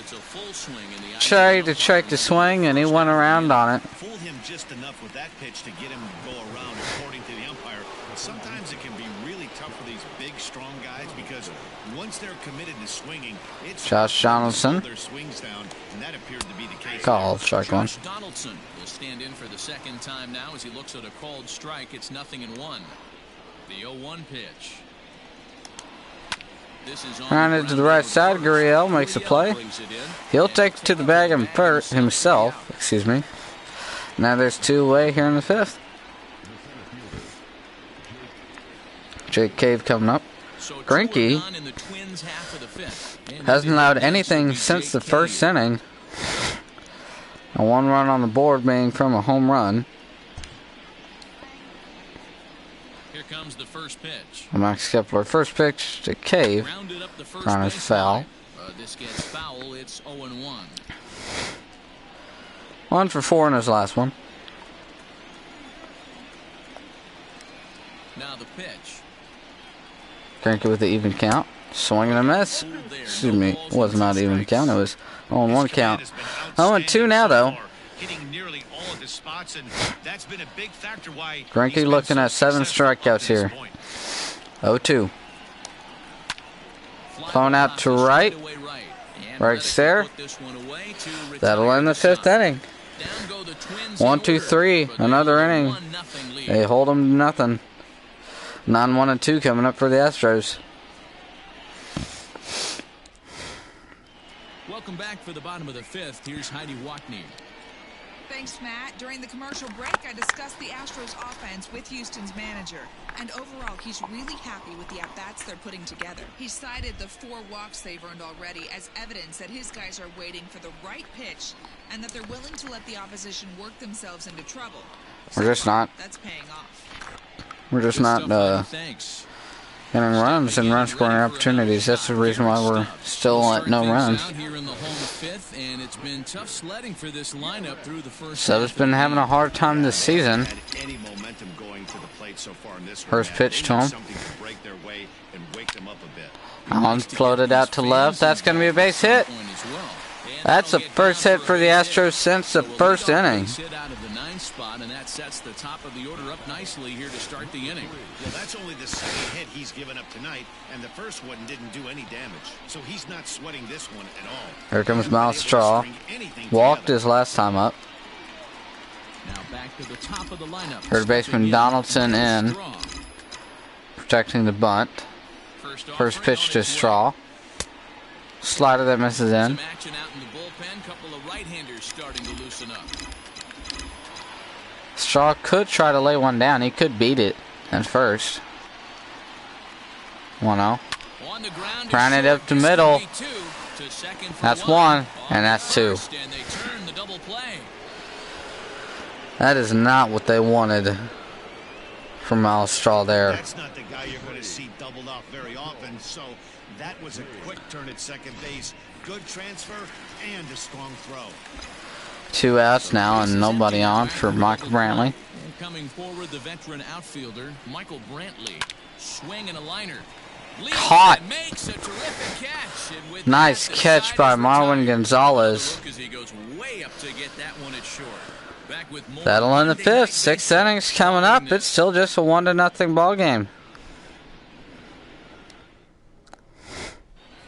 Tried to check the swing and he went around on it. Fooled him just enough with that pitch to get him to go around, according to the umpire. Sometimes it can be really tough for these big, strong guys because once they're committed to swinging, it's Josh Donaldson. their swings down, and that appeared to be the case. Call strike 1. Josh Donaldson will stand in for the 2nd time now as he looks at a called strike. It's 0-1. The 0-1 pitch. This is Rounded to the right side. Gurriel makes a play. He'll take it to the bag himself. Excuse me. Now there's 2 away here in the 5th. Jake Cave coming up. Greinke hasn't allowed anything since the 1st inning. A 1 run on the board being from a home run. Here comes the first pitch. Max Kepler. First pitch to Cave. Rounded up the first On his foul. This gets foul. It's 0-1. 1 for 4 in his last one. Now the pitch. Greinke with the even count. Swing and a miss. Excuse me. It was not even count. It was 0-1 count. 0-2 now though. Hitting nearly all of the spots, and that's been a big factor why Greinke looking at 7 strikeouts here. 0-2. Blown out to right. Right there. That'll end the 5th inning. 1-2-3. Another inning. They hold them to nothing. 9-1-2 coming up for the Astros. Welcome back for the bottom of the 5th. Here's Heidi Wackney. Thanks, Matt. During the commercial break, I discussed the Astros offense with Houston's manager. And overall, he's really happy with the at-bats they're putting together. He cited the 4 walks they've earned already as evidence that his guys are waiting for the right pitch and that they're willing to let the opposition work themselves into trouble. We're just not. That's paying off. We're just not getting runs and run scoring opportunities. That's the reason why we're still at no runs. So it's been having a hard time this season. First pitch to him. Allen's floated out to left. That's going to be a base hit. That's the first hit for the Astros since the first inning. Spot, and that sets the top of the order up nicely here to start the inning. Well, that's only the second hit he's given up tonight, and the first one didn't do any damage, so he's not sweating this one at all. Here comes Miles Straw. Walked his last time up. Now back to the top of the lineup. Third baseman Donaldson in, protecting the bunt. First pitch to Straw. Slider that misses in. Some action out in the bullpen. Couple of right-handers starting to loosen up. Straw could try to lay one down. He could beat it at first. 1-0. Grounded up the middle. That's 1, and that's 2. That is not what they wanted from Miles Straw there. That's not the guy you're going to see doubled off very often, so that was a quick turn at second base. Good transfer and a strong throw. 2 outs now and nobody on for Michael Brantley. And coming forward, the veteran outfielder, Michael Brantley. Swing and a liner. Caught. Makes a terrific catch. And with Nice catch by Marwin Gonzalez. He goes way up to get that one at short. Back with more. That'll end the 5th. 6 innings coming up. It's still just a 1-0 ball game.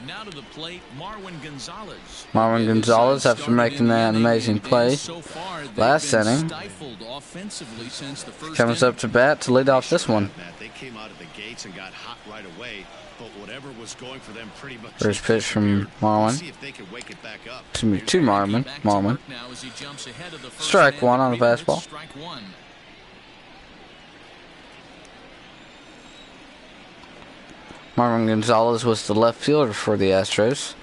Now to the plate, Marwin Gonzalez. Marwin Gonzalez, after making that amazing play last inning, comes up to bat to lead off this one. They came out of the gates and got hot right away, but whatever was going for them pretty much. First pitch from Marwin. To Marwin. Strike 1 on the fastball. Marwin Gonzalez was the left fielder for the Astros.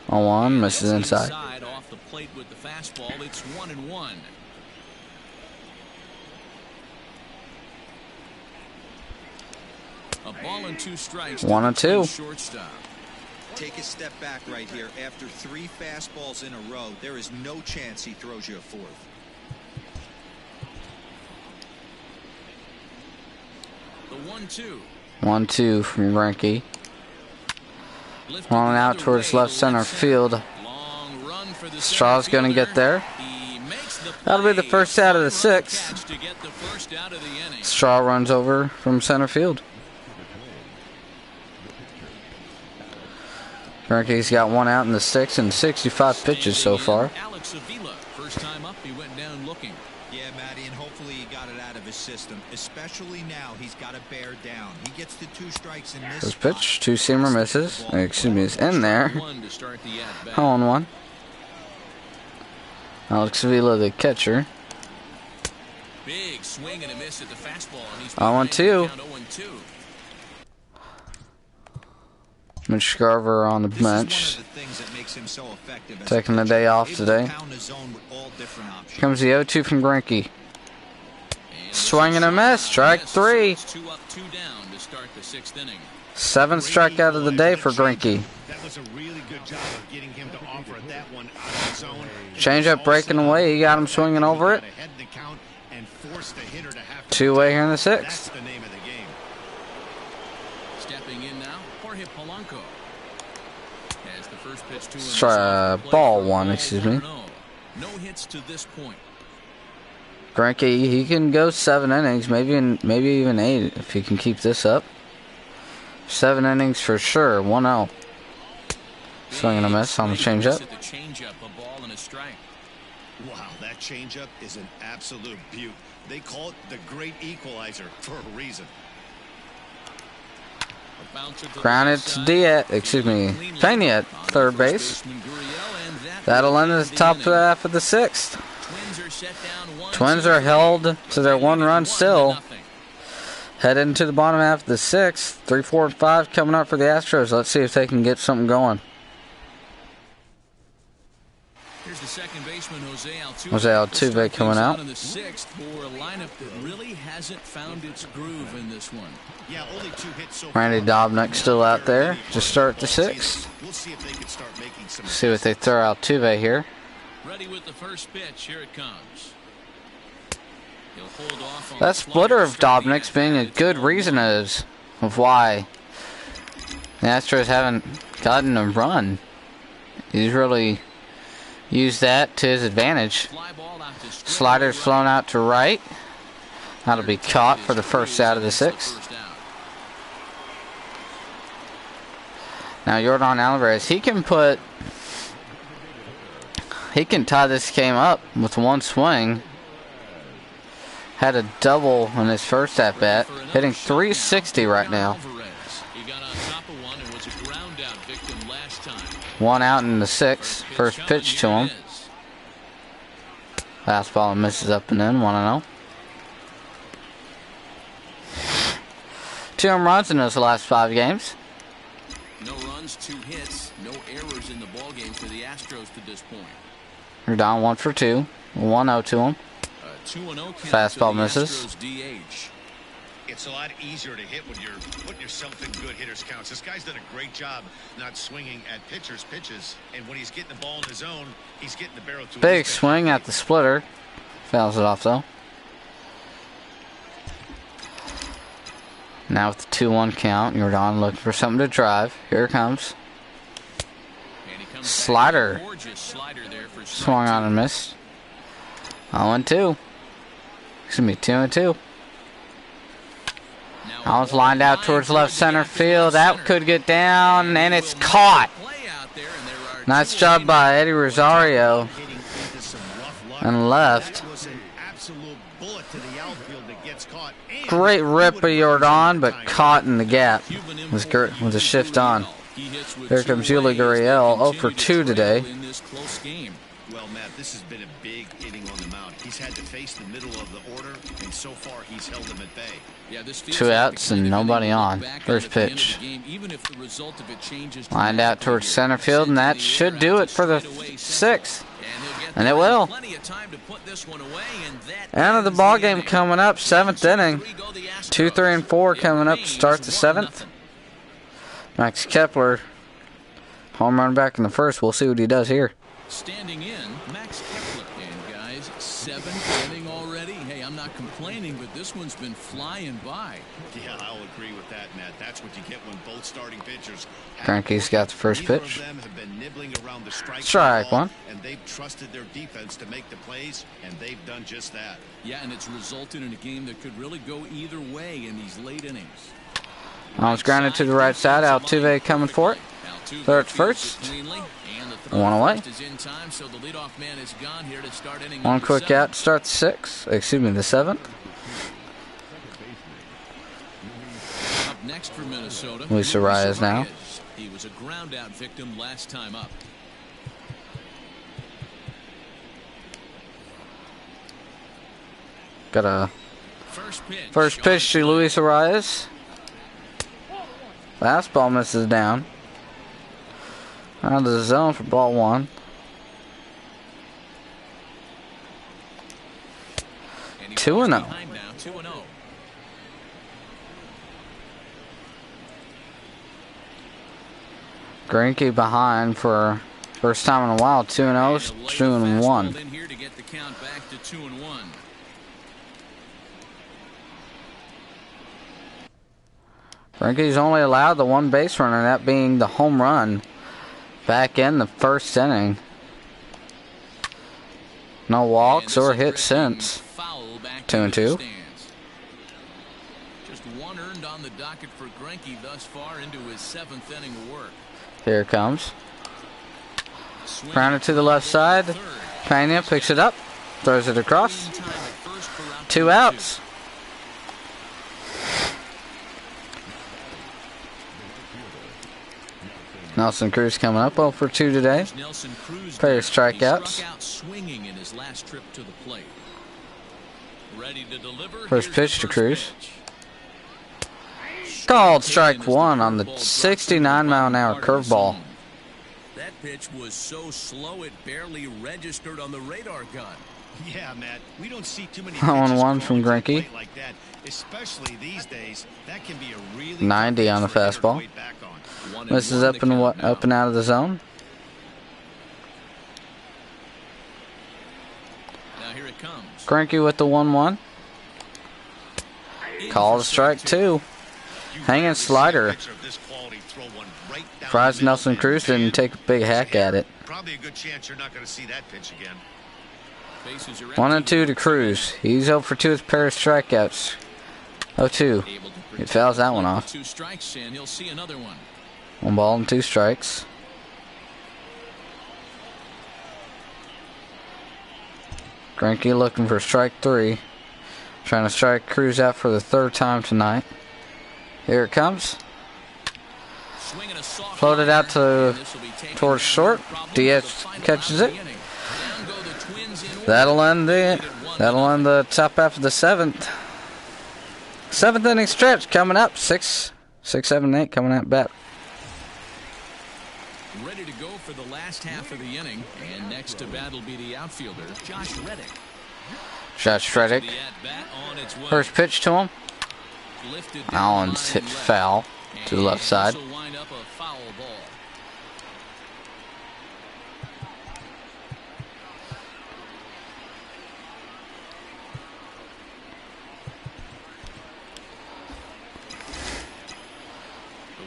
0-1, misses inside. Off the plate with the fastball, it's 1-1. A ball and 2 strikes. 1-2. Shortstop. Take a step back right here. After 3 fastballs in a row, there is no chance he throws you a 4th. The 1-2. 1-2 from Greinke. Rolling out towards left center field. Straw's going to get there. That'll be the first out of the 6th. Straw runs over from center field. Greinke's got 1 out in the 6th and 65 pitches so far. First time up, he went down looking. Yeah, Matty, and hopefully he got it out of his system. Especially now, he's got to bear down. He gets the 2 strikes in this. First pitch, 2-seamer misses. Excuse me, is in there. 0-1. Alex Avila, the catcher. Big swing and a miss at the fastball. 0-2. Mitch Garver on the bench, taking the day off today. Here comes the 0-2 from Greinke. Swing and a miss, strike 3. 7th strikeout of the day for Greinke. Change-up breaking away, he got him swinging over it. 2-way here in the 6th. Ball 1, excuse me. No hits to this point. Greinke, he can go 7 innings, maybe even 8 if he can keep this up. 7 innings for sure. 1-0. Swing and a miss on the changeup. Wow, that changeup is an absolute beaut. They call it the great equalizer for a reason. Grounded to Pena at third base. That'll end the top half of the sixth. Twins are held to their one run still. Head into the bottom half of the sixth. 3, 4, and 5 coming up for the Astros. Let's see if they can get something going. Here's the second baseman, Jose Altuve coming out. In the sixth for a lineup that really hasn't found its groove in this one. Yeah, only 2 hits so Randy Dobnak still out there to start the sixth. We'll see if they can start making some. See what they throw Altuve here. Ready with the first pitch. Here it comes. He'll hold off on That splitter of Dobnik's being a good reason of why the Astros haven't gotten a run. He's really used that to his advantage. Slider's flown out to right. That'll be caught for the first out of the sixth. Now Yordan Alvarez, he can tie this game up with one swing. Had a double in his first at bat, hitting .360 right now. One out in the sixth. First pitch to him. Fastball misses up and in. 1-0. 2 home runs in those last 5 games. No runs, 2 hits, no errors in the ball game for the Astros to this point. They're down 1 for 2. 1-0 to him. 2-0 Fastball misses. It's a lot easier to hit when you're putting yourself in good hitters' counts. This guy's done a great job not swinging at pitchers' pitches, and when he's getting the ball in his zone, he's getting the barrel to Big swing at the splitter. Fouls it off though. Now with the 2-1 count, Yordan looking for something to drive. Here it comes. Slider. Swung on and missed. 0-2. Excuse me, 2-2. I was lined out towards left center field. That could get down, and it's caught. Nice job by Eddie Rosario. And left. Great rip of Yordan, but caught in the gap with a shift on. Here comes Yuli Gurriel, 0 for 2 today. Well, Matt, this has been a big inning on the mound. He's had to face the middle of the order, and so far he's held them at bay. 2 outs and nobody on. First pitch. Lined out towards center field, and that should do it for the sixth. And it will. End of the ball game coming up, 7th inning. 2, 3, and 4 coming up to start the 7th. Max Kepler, home run back in the first. We'll see what he does here. Standing in, Max Kepler. And guys, 7th inning already. Hey, I'm not complaining, but this one's been flying by. Yeah, I'll agree with that, Matt. That's what you get when both starting pitchers. Cranky's got the first pitch. Of them have been nibbling around the strike one. And they've trusted their defense to make the plays, and they've done just that. Yeah, and it's resulted in a game that could really go either way in these late innings. It's grounded to the right side. Altuve coming for it. Third first. One away. One quick out to start the 6th. Excuse me, the 7th. Up next for Minnesota. Luis Arias now. He was a ground out victim last time up. Got a first pitch to Luis Arias. Fastball misses down. Out of the zone for ball 1. And 2-0. Greinke behind for first time in a while. 2-0, 2-1. Greinke's only allowed the 1 base runner, that being the home run back in the first inning. No walks or hits since. 2-2. Just 1 earned on the docket for Greinke thus far into his 7th inning of work. Here it comes. Grounded to the left side. Pena picks it up. Throws it across. 2 outs. Nelson Cruz coming up 0 for 2 today. Pair of strikeouts. First pitch to Cruz. Called strike 1 on the 69-mile-an-hour curveball. That pitch was so slow it barely registered on the radar gun. Yeah, Matt, we don't see too many 0-1 from Greinke. like that, especially these days. That can be a really 90 on the fastball. Misses up and out of the zone. Now here it comes. Greinke with the 1-1. Called strike 2. Hanging slider. Surprised Nelson Cruz didn't take a big hack at it. Probably a good chance you're not going to see that pitch again. 1-2 to Cruz. He's 0 for 2 with a pair of strikeouts. 0-2. He fouls that one off. 2 strikes and he'll see another one. 1 ball and 2 strikes. Greinke looking for strike 3. Trying to strike Cruz out for the 3rd time tonight. Here it comes. Floated out towards short. Diaz catches it. That'll end the top half of the 7th. 7th inning stretch coming up. 6, 7, 8 coming at bat. Ready to go for the last half of the inning, and next to bat will be the outfielder, Josh Reddick. Josh Reddick. First pitch to him. Allen's hit foul to the left side. The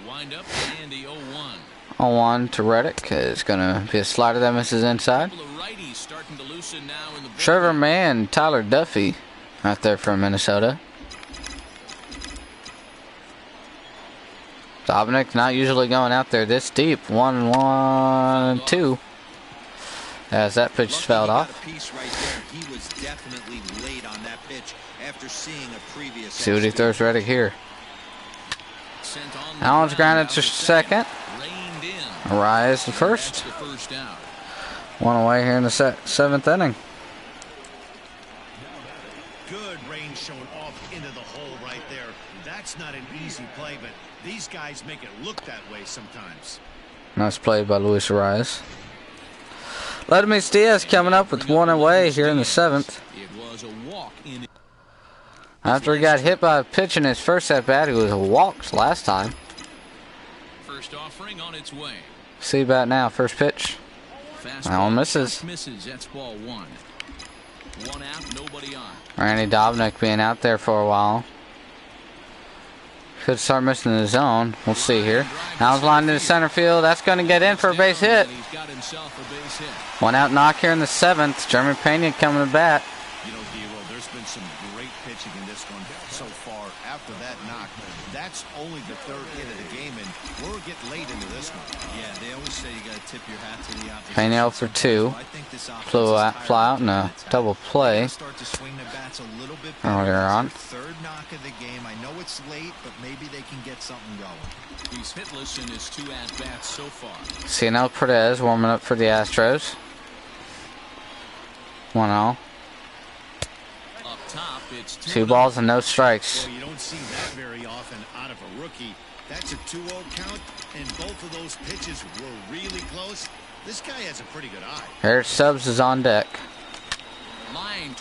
windup and the 0-1. 0-1 to Reddick. It's going to be a slider that misses inside. Trevor Mann, Tyler Duffy out there from Minnesota. Dobnik not usually going out there this deep. 1-1-2. As that pitch fouled off. He was definitely late on that pitch after seeing a previous. See what he throws Reddick here. Allen's grounded to second. Arise the first. 1 away here in the 7th inning. Good range showing off into the hole right there. That's not an easy play, but these guys make it look that way sometimes. Nice play by Luis Arias. Ledemys Diaz coming up with 1 away here in the 7th. After he got hit by a pitch in his first at bat, he was a walk last time. First offering on its way. See about now, first pitch. That one misses. That's ball 1. 1 out, nobody on. Randy Dobnik being out there for a while. Could start missing the zone. We'll see here. Now it's lined into center field. That's going to get in for a base hit. 1 out knock here in the 7th. Jeremy Pena coming to bat. You know, D-Roll, there's been some great pitching in this one so far. After that knock, that's only the 3rd hit of the game, and we're getting late into this one. Yeah, they always say you got to tip your hat to the opposition. Pena 0 for 2. Fly out in a double play earlier on. 3rd knock of the game. I know it's late, but maybe they can get something going. He's hitless in his 2 at-bats so far. Cianel Perez warming up for the Astros. 1-0. Up top, it's 2 balls and no strikes. Well, you don't see that very often out of a rookie. That's a 2-0 count, and both of those pitches were really close. This guy has a pretty good eye. Eric Stubbs is on deck.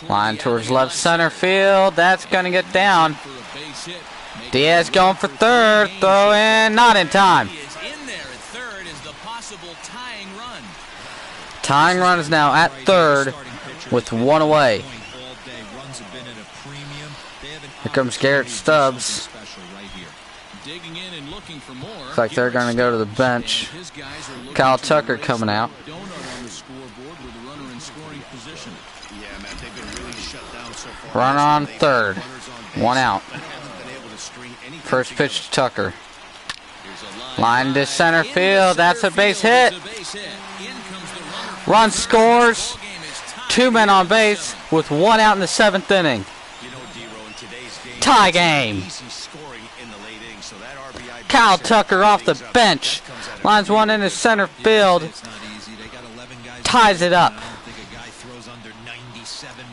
Line towards left center field. That's going to get down. Diaz going for 3rd. Throw in. Not in time. Tying run is now at 3rd with 1 away. Here comes Garrett Stubbs. Looks like they're going to go to the bench. Kyle Tucker coming out. Runner on 3rd. 1 out. First pitch to Tucker. Line to center field. That's a base hit. Run scores. 2 men on base with 1 out in the 7th inning. Tie game. Kyle Tucker off the bench. Lines one into center field. Ties it up.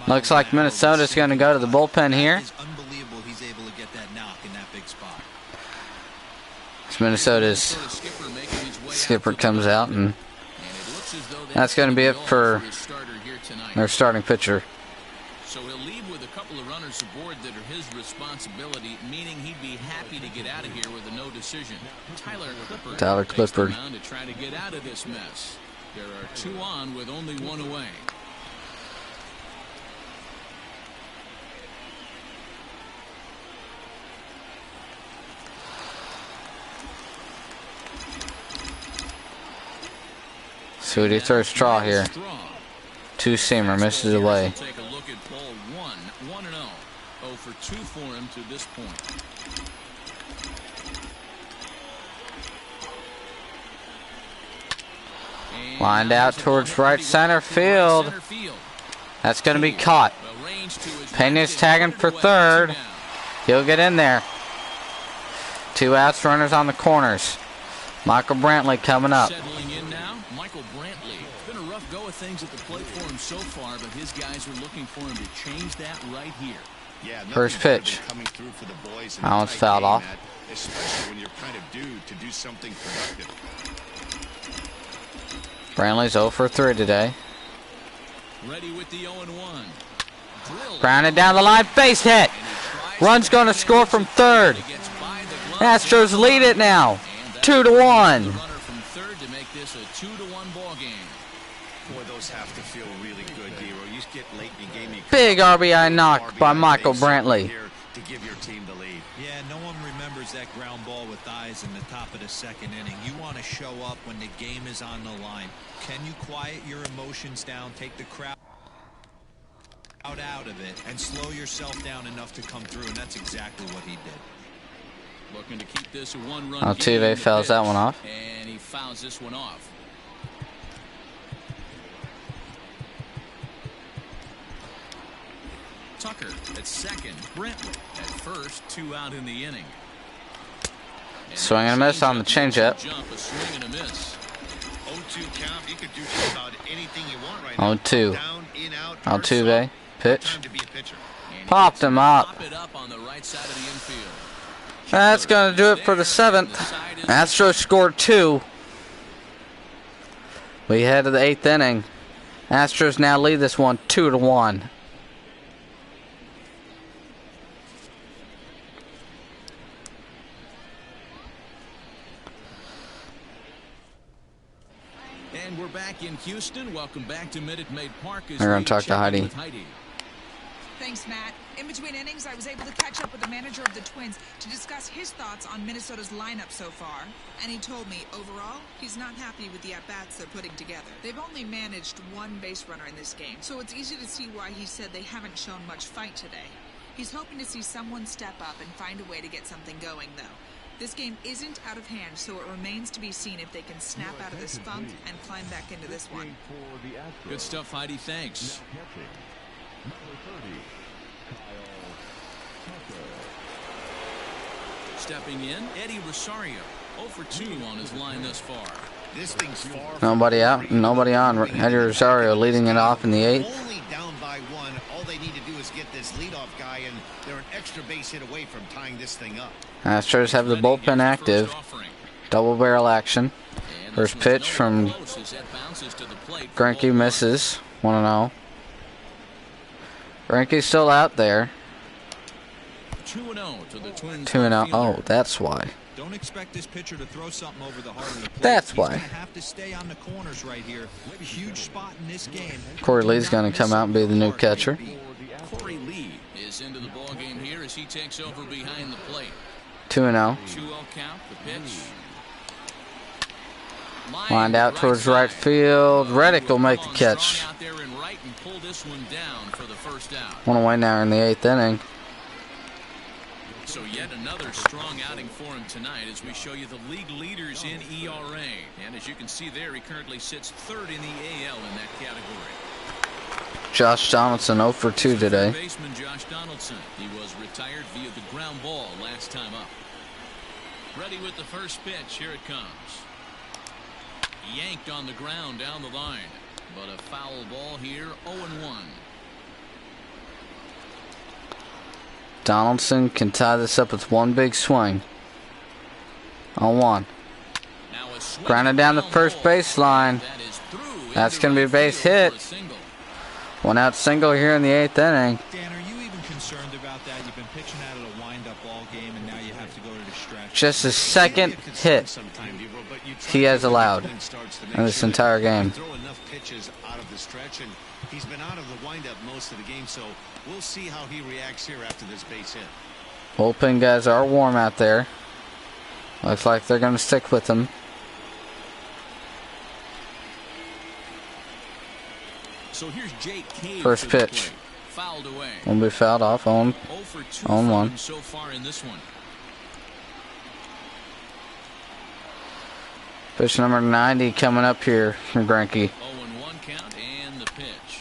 Looks like Minnesota's going to go to the bullpen here. Minnesota's skipper comes out, and that's going to be it for their starting pitcher. So he'll leave with a couple of runners aboard that are his responsibility, meaning he'd be happy to get out of here with a no decision. Tyler Clippard to try to get out of this mess. There are 2 on with only 1 away. See what he throws straw here. 2-seamer misses away. Take a look at ball 1, 1-0. 0 for 2 for him to this point. Lined out towards right center field. That's going to be caught. Pena's tagging for third. He'll get in there. 2 outs, runners on the corners. Michael Brantley coming up. Settling in now, Michael Brantley. It's been a rough go of things at the plate for him so far, but his guys are looking for him to change that right here. Yeah, first pitch. That one's fouled off. Especially when you're kind of due to do something productive. Brantley's 0 for 3 today. Ready with the 0-1. Grounded down the line, base hit. Run's going to score from third. Astros lead it now, 2-1. Runner from third to make this a 2-1 ball game. Boy, those have to feel really good, Dero. You get late in the game. Big RBI knock by Michael Brantley. To give your team the lead. Yeah, no one remembers that ground ball with eyes in the top of the 2nd inning. You want to show up when the game is on the line. Can you quiet your emotions down, take the crowd out of it, and slow yourself down enough to come through? And that's exactly what he did. Looking to keep this a 1-run. Altuve fouls that one off. And he fouls this one off. Tucker at second. Brantley at first. 2 out in the inning. Swing and a miss on the changeup. Jump, a swing and a miss. 0-2 count. You could do just about anything you want right now. 0-2. Down, in, out, Altuve pitch. time to be a pitcher. Popped him up. Pop it up on the right side of the infield. That's going to do it for the 7th. Astros scored 2. We head to the 8th inning. Astros now lead this one 2-1. And we're back in Houston. Welcome back to Minute Maid Park. We're going to talk to Heidi. Thanks, Matt. In between innings, I was able to catch up with the manager of the Twins to discuss his thoughts on Minnesota's lineup so far. And he told me, overall, he's not happy with the at-bats they're putting together. They've only managed 1 base runner in this game, so it's easy to see why he said they haven't shown much fight today. He's hoping to see someone step up and find a way to get something going, though. This game isn't out of hand, so it remains to be seen if they can snap out of this funk and climb back into this one. Good stuff, Heidi. Thanks. Stepping in, Eddie Rosario. 0 for 2 on his line thus far. This thing's far. Nobody out, nobody on. Eddie Rosario leading it off in the 8th. Only down by 1. All they need to do is get this leadoff guy, and they're an extra base hit away from tying this thing up. Astros have the bullpen active. Double barrel action. First pitch from Greinke misses. 1-0. Greinke's still out there. 2-0 to the Twins. 2-0. Oh, that's why. Don't expect this pitcher to throw something over the heart of the plate. That's why. He's going to have to stay on the corners right here. Huge spot in this game. Corey Lee's going to come out and be the new catcher. Corey Lee is into the ball game here as he takes over behind the plate. 2-0. 2-0 count. The pitch. Lined out towards right field. Reddick will make the catch. Out there in right and pull this one down for the first out. 1 away now in the 8th inning. So yet another strong outing for him tonight as we show you the league leaders in ERA. And as you can see there, he currently sits third in the AL in that category. Josh Donaldson 0 for 2 today. Baseman Josh Donaldson. He was retired via the ground ball last time up. Ready with the first pitch. Here it comes. Yanked on the ground down the line. But a foul ball here. 0-1. Donaldson can tie this up with one big swing. 0-1. Grounded down the first baseline. That's going to be a base hit. One out single here in the 8th inning. Dan, are you even concerned about that? You've been pitching out of the wind-up ball game, and now you have to go to the stretch. Just his second hit he has allowed in this entire game. Throw enough pitches out of the stretch, and he's been out of the windup most of the game, so we'll see how he reacts here after this base hit. Bullpen guys are warm out there. Looks like they're going to stick with him. So here's Jake Cave. First pitch. Fouled away. Won't be fouled off on 1. So far in this one. Pitch number 90 coming up here from Greinke. 0-1 count and the pitch.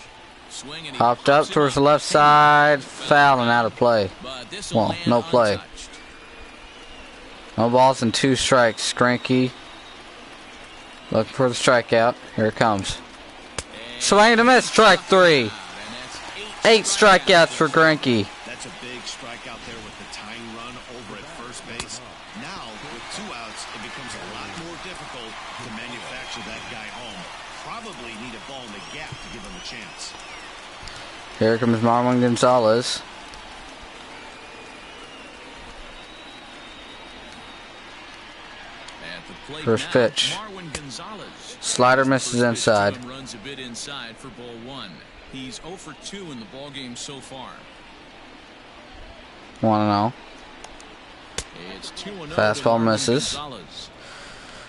Swing and he Hopped up pops it towards the left side. Foul and out of play. But this'll Well, land no play. untouched. No balls and 2 strikes. Greinke looking for the strikeout. Here it comes. Swing and a miss. Strike 3. 8 strikeouts for Greinke. That's a big strikeout there with the tying run over at first base. Now, with 2 outs, it becomes a lot more difficult to manufacture that guy home. Probably need a ball in the gap to give him a chance. Here comes Marwin Gonzalez. At the plate First now, pitch. Marwin Gonzalez. Slider misses First pitch inside. to him runs a bit inside for ball 1. He's 0 for 2 in the ball game so far. 1-0. It's 2-0. Fastball misses.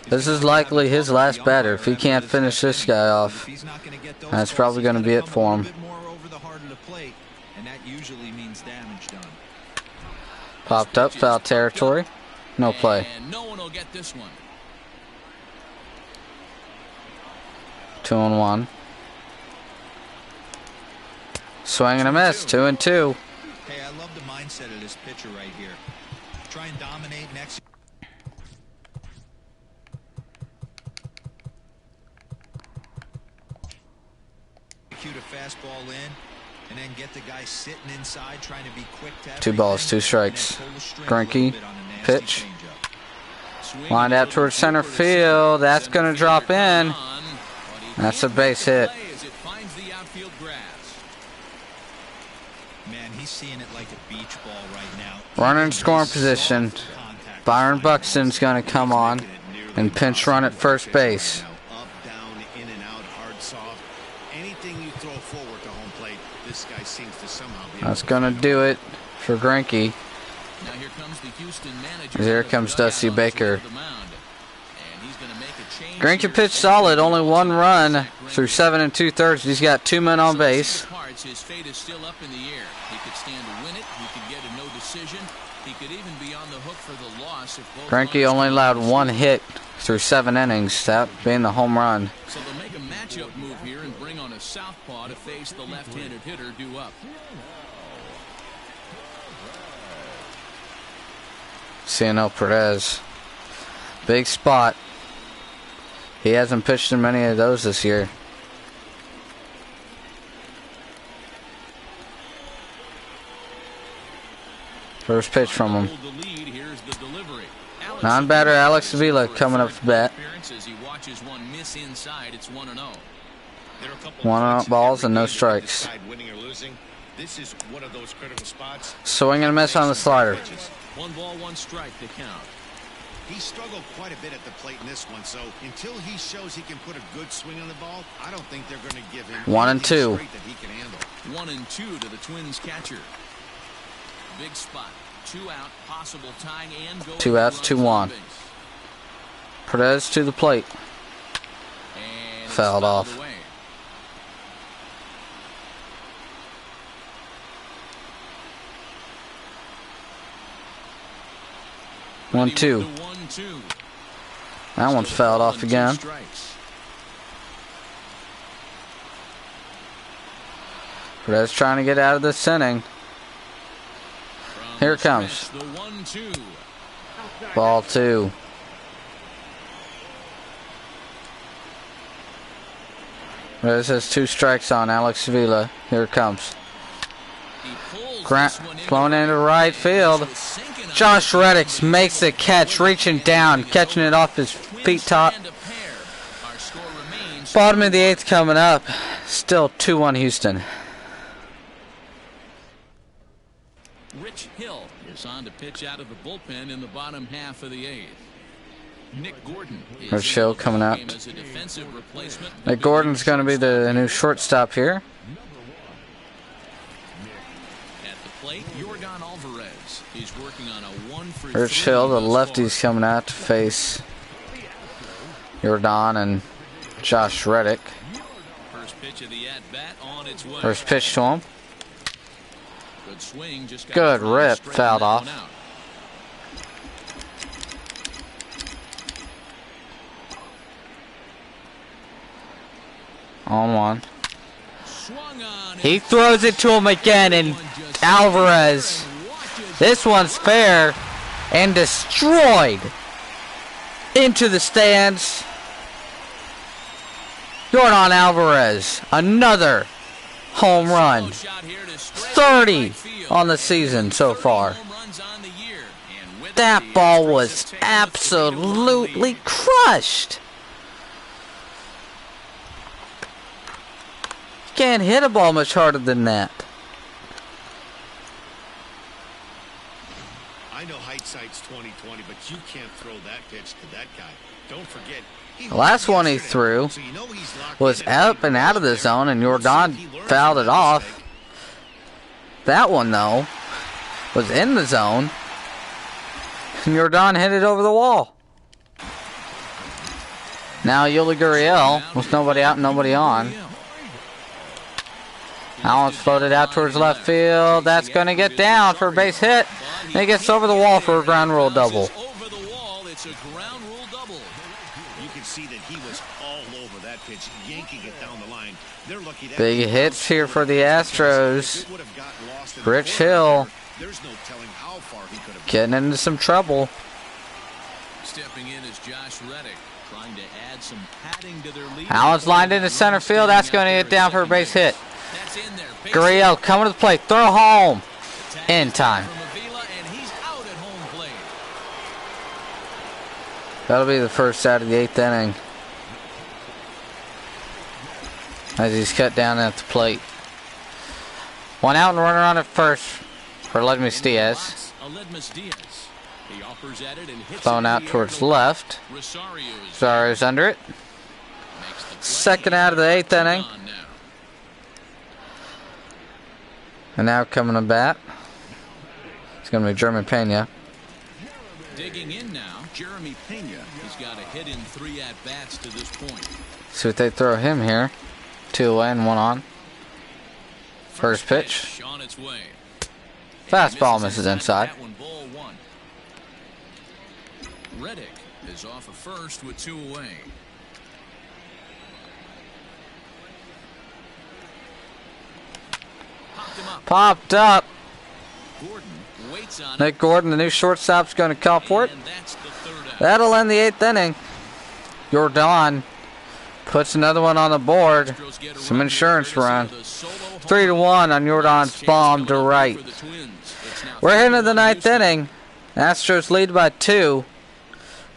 This is likely his last batter. If he can't finish this guy off, that's probably going to be it for him. Popped up, foul territory. No play. And no one will get this one. 2-1. Swing and a miss. 2-2. Hey, I love the mindset of this pitcher right here. Try and dominate and execute a fastball in, and then get the guy sitting inside trying to be quick to 2 balls, 2 strikes. Greinke, pitch. Lined out towards center field. That's going to drop in. That's a base hit. Man, he's seeing it like a beach ball right now. Runner in scoring position. Byron Buxton's going to come on and pinch run at first base. Up, down, in and out, hard, soft. Anything you throw forward to home plate, this guy seems to somehow be. That's going to do it for Greinke. Now here comes the Houston manager. Here comes Dusty Baker. Greinke pitched solid, only 1 run through 7 2/3. He's got 2 men on base. His fate is still up in the air. He could stand to win it. He could get a no decision. He could even be on the hook for the loss if both. Greinke only allowed 1 hit through 7 innings, that being the home run. So they'll make a matchup move here and bring on a southpaw to face the left-handed hitter due up. Cianel Perez. Big spot. He hasn't pitched in many of those this year. First pitch from him. Non-batter Alex Avila coming up to bat. 1 balls and no strikes. Swing and a miss on the slider. 1 ball, 1 strike to count. He struggled quite a bit at the plate in this one, so until he shows he can put a good swing on the ball, I don't think they're going to give him 1 and 2. that he can handle. 1 and 2 to the Twins catcher. Big spot. 2 out, possible tying and go. 2 outs, 2-1. Perez to the plate. And Fouled off. away. 1-2. That one's fouled off again. Perez trying to get out of this inning. Here it comes. Ball 2. Perez has 2 strikes on Alex Vila. Here it comes. Grant flown into right field. Josh Reddick makes the catch, reaching down, catching it off his feet top. Bottom of the 8th coming up. Still 2-1 Houston. Rich Hill is on to pitch out of the bullpen in the bottom half of the 8th. Nick Gordon is Rich Hill coming out. as a defensive replacement. Nick Gordon's going to be the new shortstop here. At the plate, Jordan Alvarez is working on a 1-for-3. Rich Hill, the lefty's coming out to face Jordan and Josh Reddick. First pitch of the at-bat on its way. First pitch to him. Good swing, just got Good thrown rip, straight fouled that off. one out. 1. Swung on. He throws it to him again, and Alvarez. This one's fair and destroyed into the stands. Jordan Alvarez, another home run. 30 on the season so far. That ball was absolutely crushed. Can't hit a ball much harder than that. I know hindsight's 20/20, but you can't throw that pitch to that guy. Don't forget. The last one he threw was up and out of the zone, and Jordan fouled it off. That one, though, was in the zone, and Jordan hit it over the wall. Now Yuli Gurriel with nobody out and nobody on. That one's floated out towards left field. That's going to get down for a base hit. And it gets over the wall for a ground rule double. Over the wall, it's a ground rule double. You can see that he was all over that pitch, yanking it down the line. They're lucky that Big hits here for the Astros. Rich Hill There's no telling how far he could have getting into some trouble. Stepping in is Josh Reddick, trying to add some padding to their lead. Allen's lined into center field. That's going to get down for a base hit. That's in there. Gurriel coming to the plate. Throw home. In time. And he's out at home plate. That'll be the first out of the 8th inning. As he's cut down at the plate. 1 out and runner on at first for Ledmus Diaz. He offers at it and hits Thrown out towards left. Rosario's under it. Second out of the 8th inning. And now coming to bat. It's going to be Jeremy Pena. Digging in now, Jeremy Pena. He's got a hit in 3 at-bats to this point. See what they throw him here. 2 away and 1 on. First pitch. On its way. Fastball misses inside. That one, ball 1. Reddick is off of first with 2 away. Popped up. Gordon waits on Nick Gordon, the new shortstop's going to call for it. and that's the 3rd out. That'll end the 8th inning. Jordan puts another one on the board. Some insurance run. 3-1 on Jordan's bomb to right. We're into the 9th inning. Astros lead by 2.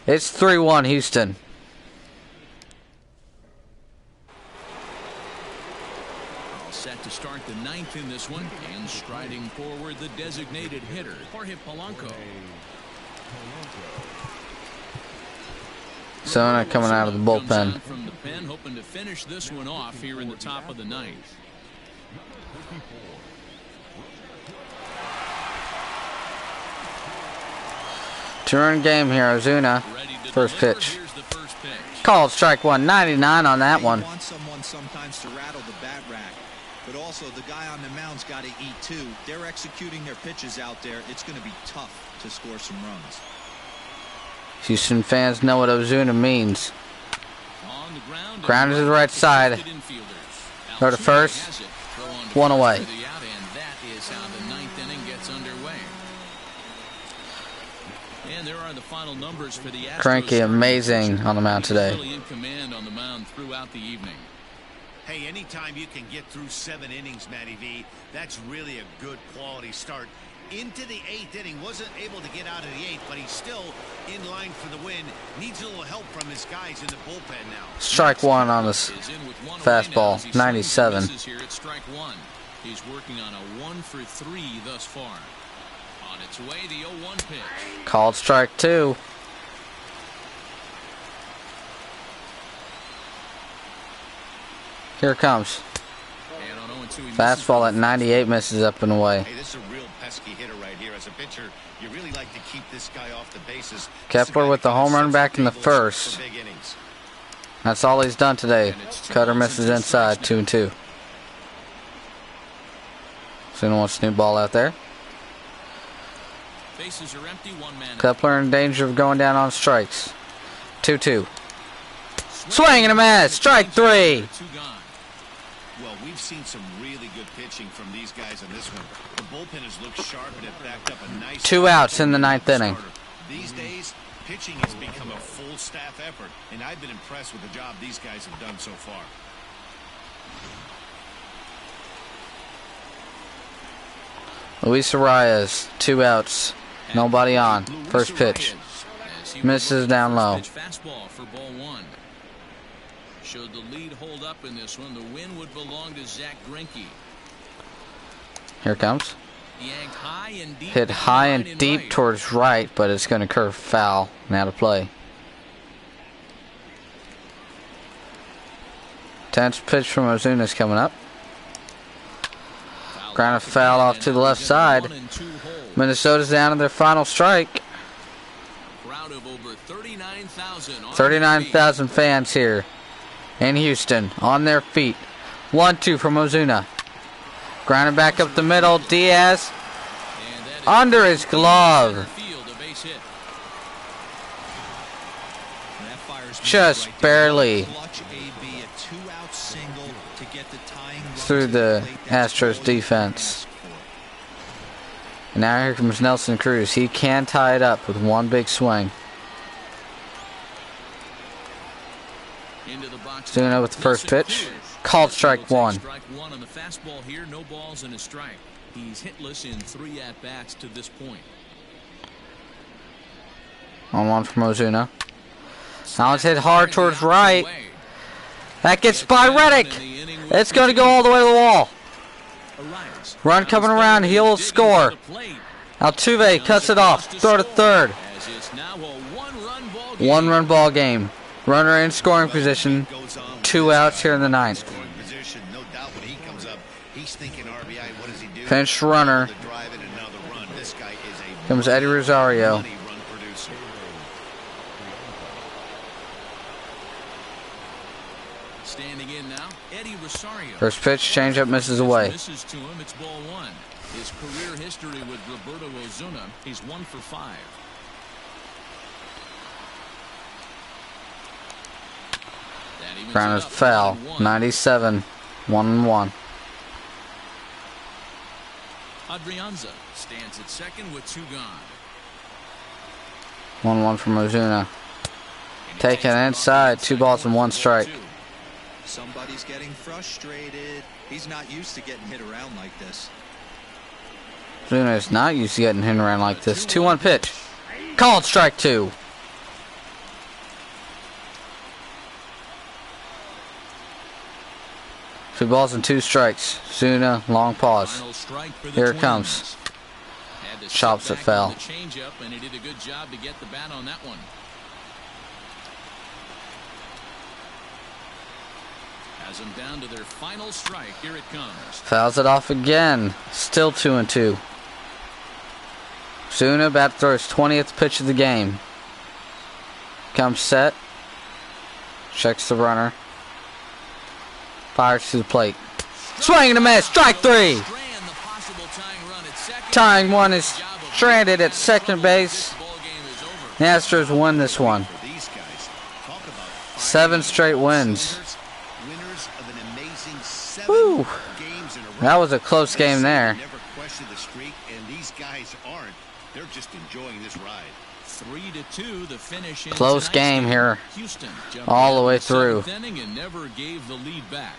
It's 3-1 Houston. All set to start the 9th in this one, and striding forward the designated hitter, Jorge Polanco. Sona coming out of the Comes bullpen. out from the pen, hoping to finish this one off here in the top of the 9th. Two-run game here, Ozuna. Ready to First deliver. pitch. Here's the first pitch. Called strike 199 on that one. You want someone sometimes to rattle the bat rack, but also the guy on the mound's got to eat too. They're executing their pitches out there. It's going to be tough to score some runs. Houston fans know what Ozuna means. Ground to the right side. Go to first. One away. Cranky, amazing on the mound today. Hey, anytime you can get through 7 innings, Matty V, that's really a good quality start. Into the 8th inning, wasn't able to get out of the 8th, but he's still in line for the win. Needs a little help from his guys in the bullpen now. Strike one on this fastball, 97. He's working on a 1 for 3 thus far. On its way, the 0-1 pitch. Called strike 2. Here it comes. Fastball at 98 misses up and away. Hey, this is a real pesky hitter right here. As a pitcher, you really like to keep this guy off the bases. Kepler with the home run back in the first. That's all he's done today. Cutter misses inside, 2-2. Soon wants a new ball out there. Bases are empty, 1 man. Kepler in danger of going down on strikes. 2-2. Swing and a miss. Strike 3. Well, we've seen some really good pitching from these guys in this one. The bullpen has looked sharp and it backed up a nice 2 outs in the 9th inning. These days, pitching has become a full staff effort, and I've been impressed with the job these guys have done so far. Luis Arias, 2 outs. Nobody on. First pitch. Misses down low. Fastball for ball 1. Should the lead hold up in this one, the win would belong to Zach Greinke. Here it comes. Yanked high and deep. Hit high and deep towards right, but it's going to curve foul. Now to play. Tense pitch from Ozuna's coming up. Ground a foul off to the left side. Minnesota's down to their final strike. 39,000 fans here in Houston on their feet. 1-2 from Ozuna. Grounded back up the middle. Diaz under his glove. Just barely through the Astros defense. And now here comes Nelson Cruz. He can tie it up with one big swing. Ozuna with the first pitch. Called strike 1. Strike 1 on the fastball here. No balls and a strike. He's hitless in 3 at-bats to this point. 1-1 from Ozuna. Now it's hit hard towards right. That gets by Reddick. It's going to go all the way to the wall. Run coming around. He'll score. Altuve cuts it off. Throw to third. 1-run ball game. Runner in scoring position. 2 outs here in the 9th. Pinch runner. Comes Eddie Rosario. Standing in now, Eddie Rosario. First pitch, changeup misses away. Misses to him, it's ball 1. His career history with Roberto Ozuna, he's 1 for 5. Ground is foul. 97. 1-1. Adrianza stands at second with 2 gone. 1-1 from Ozuna. Taking inside. 2 balls and 1 strike. Somebody's getting frustrated. He's not used to getting hit around like this. Ozuna is not used to getting hit around like this. 2-1 pitch. Called strike 2. Two balls and 2 strikes. Ozuna, long pause. Here it comes. Chops it foul. And he did a good job to get the bat on that one. Has them down to their final strike. Here it comes. Fouls it off again. Still 2-2. Ozuna about to throw his 20th pitch of the game. Comes set. Checks the runner. Fires to the plate. Swing and a miss. Strike 3. Tying one is stranded at second base. The Astros won this one. For these guys, talk about 7 straight wins. Winners of an amazing 7 Woo. games in a row. That was a close game there. Never question the streak, and these guys aren't. They're just enjoying this ride. 3-2 the finish in Close tonight's game here. Houston All the way through. seventh inning and never gave the lead back.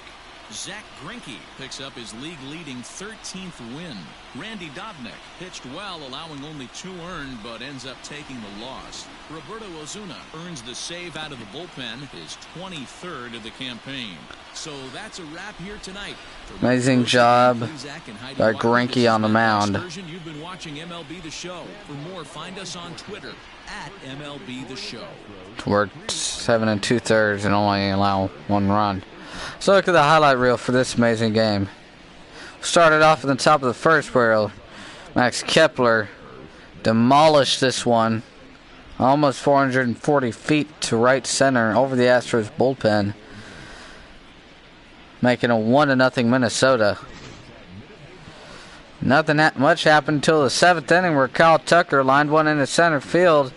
Zach Greinke picks up his league-leading 13th win. Randy Dobnak pitched well, allowing only 2 earned, but ends up taking the loss. Roberto Osuna earns the save out of the bullpen, his 23rd of the campaign. So that's a wrap here tonight. Amazing job by Greinke on the mound. You've been watching MLB The Show. For more, find us on Twitter at MLB The Show. We're 7 2/3 and only allow 1 run. So look at the highlight reel for this amazing game. Started off at the top of the first where Max Kepler demolished this one. Almost 440 feet to right center over the Astros bullpen. Making a 1-0 Minnesota. Nothing much happened until the 7th inning where Kyle Tucker lined one into center field.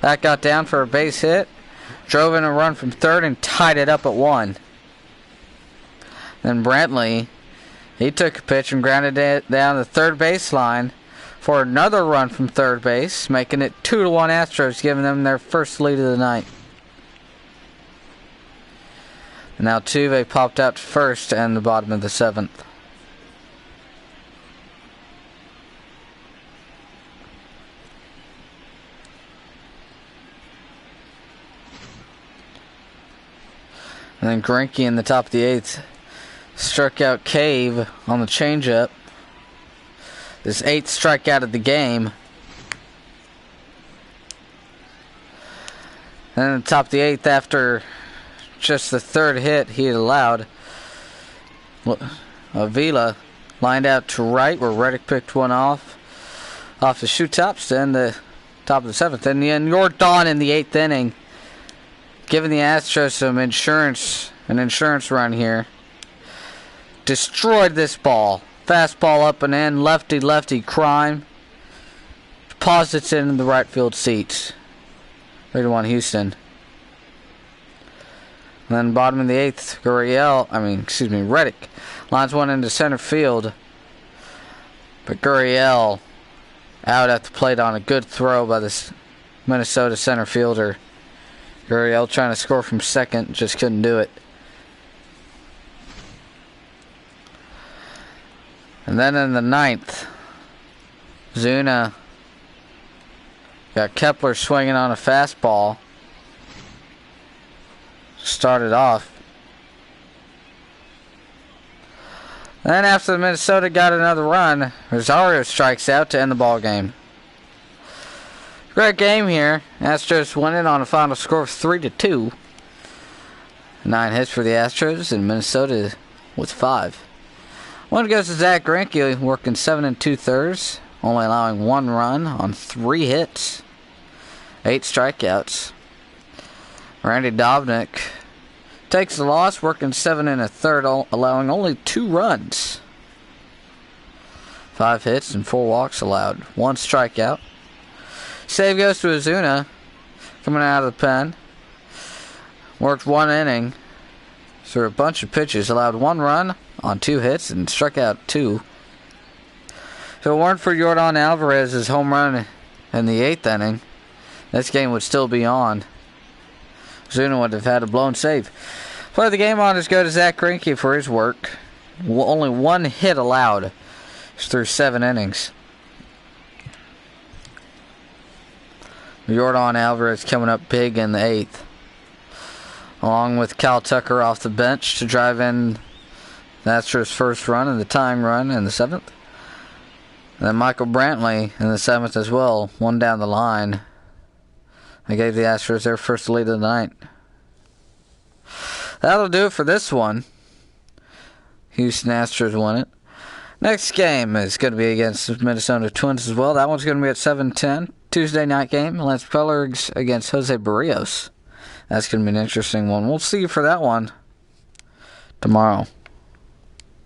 That got down for a base hit. Drove in a run from third and tied it up at 1. Then Brantley, he took a pitch and grounded it down the third baseline for another run from third base, making it 2-1 Astros, giving them their first lead of the night. And now Tuve popped out to first and the bottom of the 7th. And then Greinke in the top of the 8th struck out Cave on the changeup. His 8th strikeout of the game. And in the top of the 8th, after just the 3rd hit he had allowed, Avila lined out to right where Reddick picked one off the shoe tops to end the top of the 7th. And then Yordan in the 8th inning, giving the Astros an insurance run here. Destroyed this ball. Fastball up and in, lefty crime. Deposits it in the right field seats. 3-1 Houston. And then bottom of the 8th, Reddick lines one into center field. But Gurriel out at the plate on a good throw by this Minnesota center fielder. Gurriel trying to score from second, just couldn't do it. And then in the 9th, Zuna got Kepler swinging on a fastball. Started off. Then after the Minnesota got another run, Rosario strikes out to end the ball game. Great game here. Astros won it on a final score of 3-2. 9 hits for the Astros, and Minnesota with 5. One goes to Zach Greinke, working 7 2/3, only allowing 1 run on 3 hits, 8 strikeouts. Randy Dobnak takes the loss, working 7 1/3, allowing only 2 runs. 5 hits and 4 walks allowed, 1 strikeout. Save goes to Ozuna, coming out of the pen. Worked 1 inning through a bunch of pitches, allowed 1 run on 2 hits and struck out 2. If it weren't for Yordan Alvarez's home run in the 8th inning, this game would still be on. Ozuna would have had a blown save. Play of the game honors go to Zach Greinke for his work. Only 1 hit allowed through 7 innings. Yordan Alvarez coming up big in the 8th. Along with Kyle Tucker off the bench to drive in the Astros' first run and the tying run in the 7th. And then Michael Brantley in the 7th as well, 1 down the line. They gave the Astros their first lead of the night. That'll do it for this one. Houston Astros won it. Next game is going to be against the Minnesota Twins as well. That one's going to be at 7:10. Tuesday night game. Lance Peller's against Jose Barrios. That's going to be an interesting one. We'll see you for that one tomorrow.